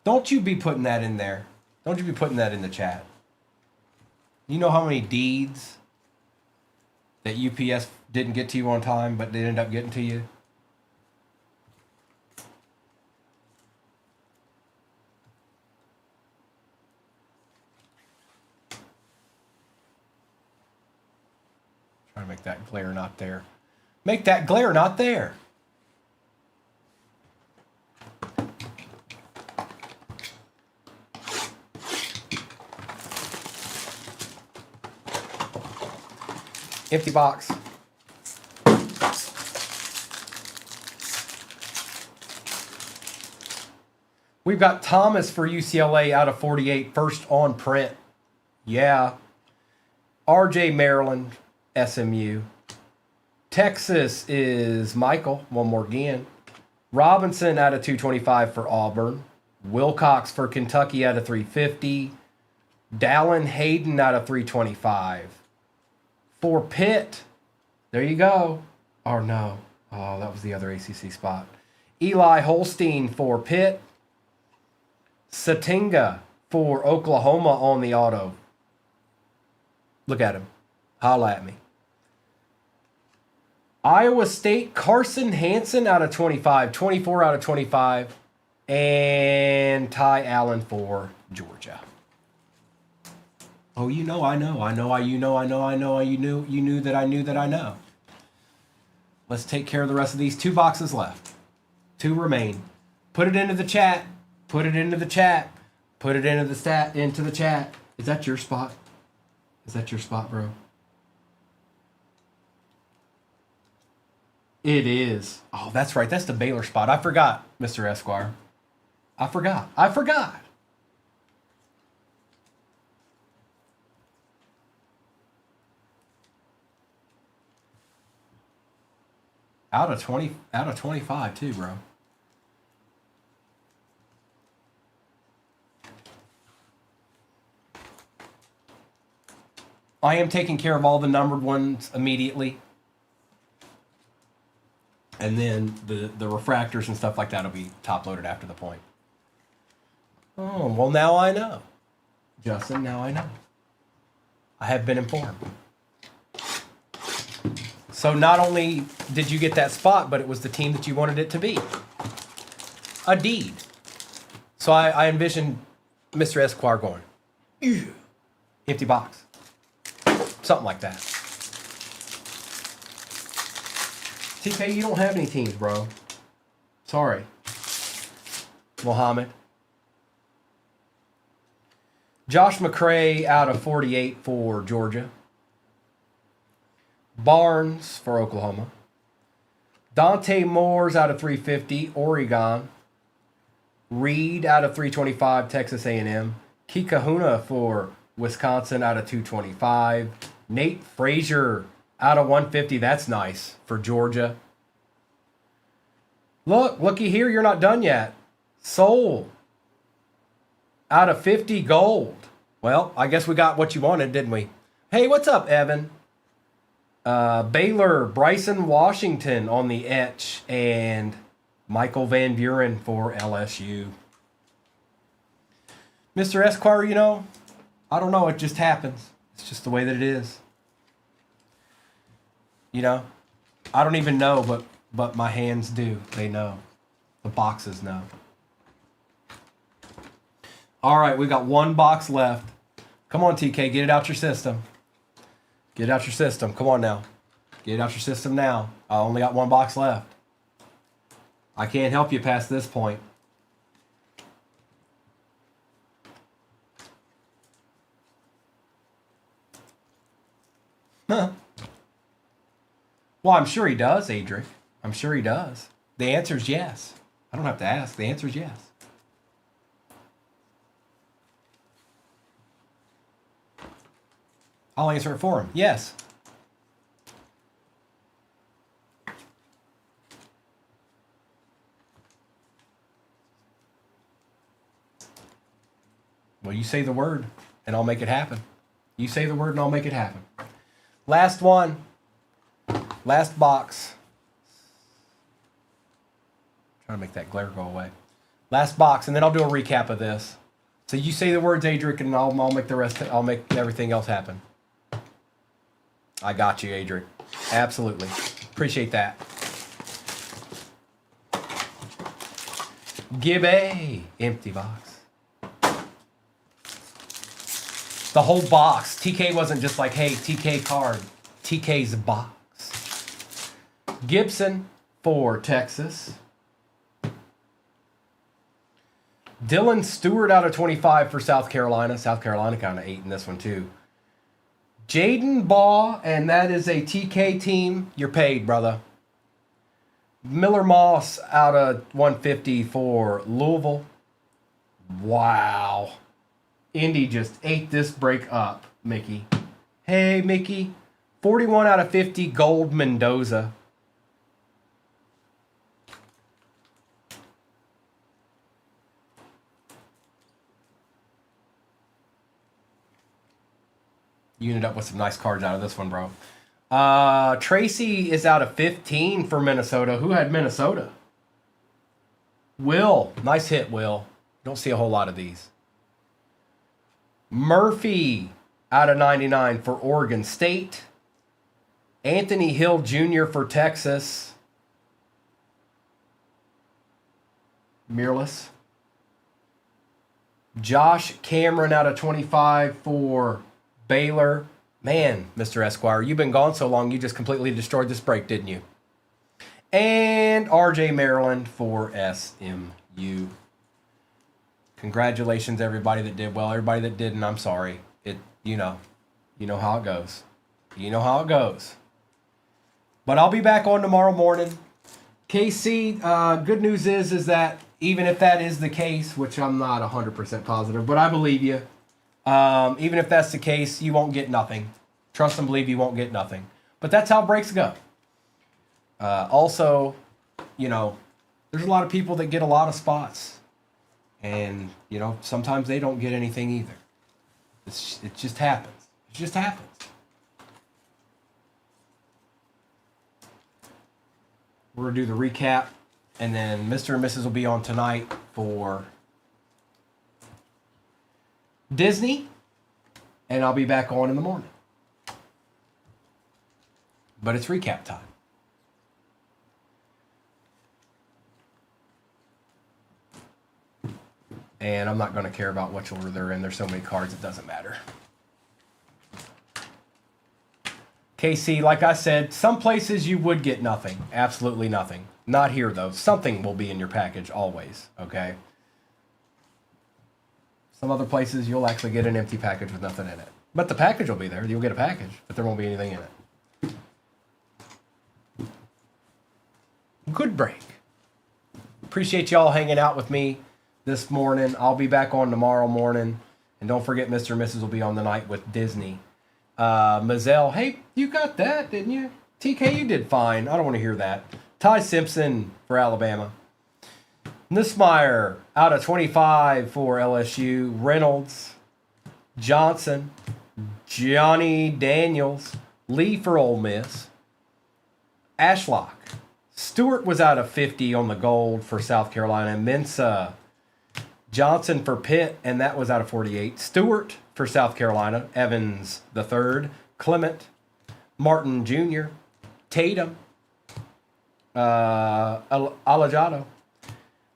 don't you be putting that in there. Don't you be putting that in the chat. You know how many deeds that UPS didn't get to you on time, but they ended up getting to you? Trying to make that glare not there. Make that glare not there. Empty box. We've got Thomas for UCLA out of 48, first on print. Yeah. RJ Maryland, SMU. Texas is Michael, one more again. Robinson out of 225 for Auburn. Wilcox for Kentucky out of 350. Dallin Hayden out of 325. For Pitt, there you go. Or no. Oh, that was the other ACC spot. Eli Holstein for Pitt. Satinga for Oklahoma on the auto. Look at him. Holla at me. Iowa State, Carson Hansen out of 25. 24 out of 25. And Ty Allen for Georgia. Oh, you know, I know. I know, you knew that I knew that I know. Let's take care of the rest of these. 2 boxes left. 2 remain. Put it into the chat. Put it into the chat. Put it into the chat. Is that your spot? Is that your spot, bro? It is. Oh, that's right. That's the Baylor spot. I forgot, Mr. Esquire. I forgot. Out of 25 too, bro. I am taking care of all the numbered ones immediately. And then the refractors and stuff like that will be top loaded after the point. Oh, well, now I know. Justin, now I know. I have been informed. So not only did you get that spot, but it was the team that you wanted it to be. A deed. So I envisioned Mr. Esquire going, ew, empty box. Something like that. TK, you don't have any teams, bro. Sorry. Mohammed. Josh McCray out of 48 for Georgia. Barnes for Oklahoma. Dante Moores out of 350, Oregon. Reed out of 325, Texas A&M. Kikahuna for Wisconsin out of 225. Nate Frazier out of 150, that's nice, for Georgia. Looky here, you're not done yet. Soul out of 50, gold. Well, I guess we got what you wanted, didn't we? Hey, what's up, Evan? Baylor, Bryson Washington on the etch, and Michael Van Buren for LSU. Mr. Esquire, you know, I don't know, it just happens. It's just the way that it is. You know, I don't even know, but my hands do. They know. The boxes know. All right, we got 1 box left. Come on, TK, get it out your system. Get it out your system. Come on now. Get it out your system now. I only got 1 box left. I can't help you past this point. Huh. Well, I'm sure he does, Adric. I'm sure he does. The answer is yes. I don't have to ask. The answer is yes. I'll answer it for him. Yes. Well, you say the word, and I'll make it happen. You say the word, and I'll make it happen. Last one. Last box. Trying to make that glare go away. Last box, and then I'll do a recap of this. So you say the words, Adric, and I'll make the rest. I'll make everything else happen. I got you, Adric. Absolutely. Appreciate that. Gibby. Empty box. The whole box. TK wasn't just like, hey, TK card. TK's box. Gibson for Texas. Dylan Stewart out of 25 for South Carolina. South Carolina kind of ate in this one too. Jaden Baugh, and that is a TK team. You're paid, brother. Miller Moss out of 150 for Louisville. Wow. Indy just ate this break up, Mickey. Hey, Mickey. 41 out of 50, Gold Mendoza. You ended up with some nice cards out of this one, bro. Tracy is out of 15 for Minnesota. Who had Minnesota? Will. Nice hit, Will. Don't see a whole lot of these. Murphy out of 99 for Oregon State. Anthony Hill Jr. for Texas. Mirrorless. Josh Cameron out of 25 for Baylor. Man, Mr. Esquire, you've been gone so long, you just completely destroyed this break, didn't you? And RJ Maryland for SMU. Congratulations, everybody that did well. Everybody that didn't, I'm sorry. You know how it goes. You know how it goes. But I'll be back on tomorrow morning. KC, good news is that even if that is the case, which I'm not 100% positive, but I believe you. Even if that's the case, you won't get nothing. Trust and believe you won't get nothing. But that's how breaks go. Also, there's a lot of people that get a lot of spots. And, sometimes they don't get anything either. It just happens. It just happens. We're going to do the recap. And then Mr. and Mrs. will be on tonight for Disney, and I'll be back on in the morning. But it's recap time. And I'm not going to care about which order they're in. There's so many cards, it doesn't matter. KC, like I said, some places you would get nothing. Absolutely nothing. Not here, though. Something will be in your package always, okay? Some other places, you'll actually get an empty package with nothing in it. But the package will be there. You'll get a package, but there won't be anything in it. Good break. Appreciate y'all hanging out with me this morning. I'll be back on tomorrow morning. And don't forget, Mr. and Mrs. will be on the night with Disney. Mazel, hey, you got that, didn't you? TK, you did fine. I don't want to hear that. Ty Simpson for Alabama. Nussmeier out of 25 for LSU. Reynolds, Johnson, Johnny Daniels, Lee for Ole Miss. Ashlock. Stewart was out of 50 on the gold for South Carolina. Mensa. Johnson for Pitt, and that was out of 48. Stewart for South Carolina. Evans the third. Clement. Martin Jr. Tatum. Alejado.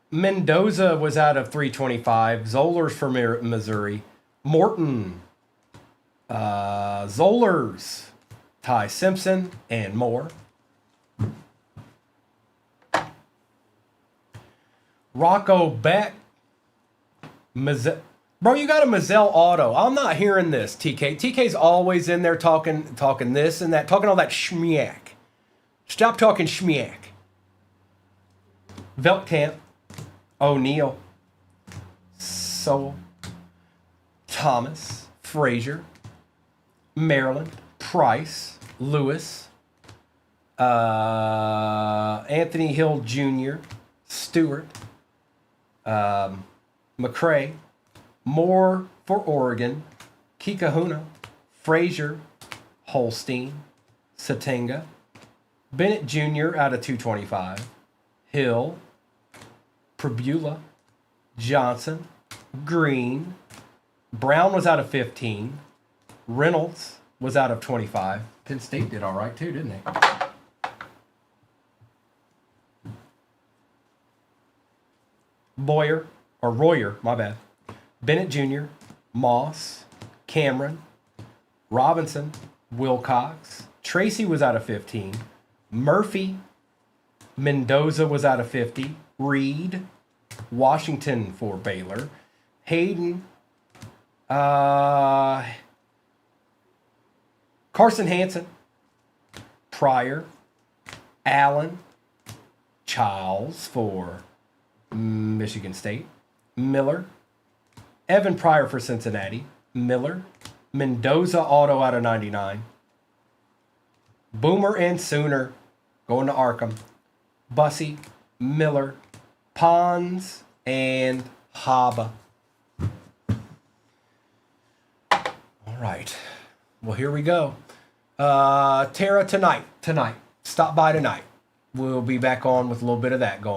Mendoza was out of 325. Zollers for Missouri. Morton. Zollers. Ty Simpson, and more. Rocco Beck. Bro, you got a Mazel auto. I'm not hearing this, TK. TK's always in there talking this and that, talking all that schmiak. Stop talking schmiak. Veltkamp. O'Neal. Sowell. Thomas. Frazier. Maryland. Price. Lewis. Anthony Hill Jr. Stewart. McCray. Moore for Oregon. Kikahuna. Frazier. Holstein. Satenga. Bennett Jr. out of 225. Hill. Prabula. Johnson. Green. Brown was out of 15. Reynolds was out of 25. Penn State did all right too, didn't they? Royer, my bad. Bennett Jr., Moss, Cameron, Robinson, Wilcox, Tracy was out of 15. Murphy, Mendoza was out of 50. Reed, Washington for Baylor. Hayden, Carson Hansen, Pryor, Allen, Childs for Michigan State. Miller, Evan Pryor for Cincinnati. Miller, Mendoza auto out of 99. Boomer and Sooner going to Arkham. Bussy, Miller, Pons, and Haba. All right. Well, here we go. Tara tonight. Stop by tonight. We'll be back on with a little bit of that going.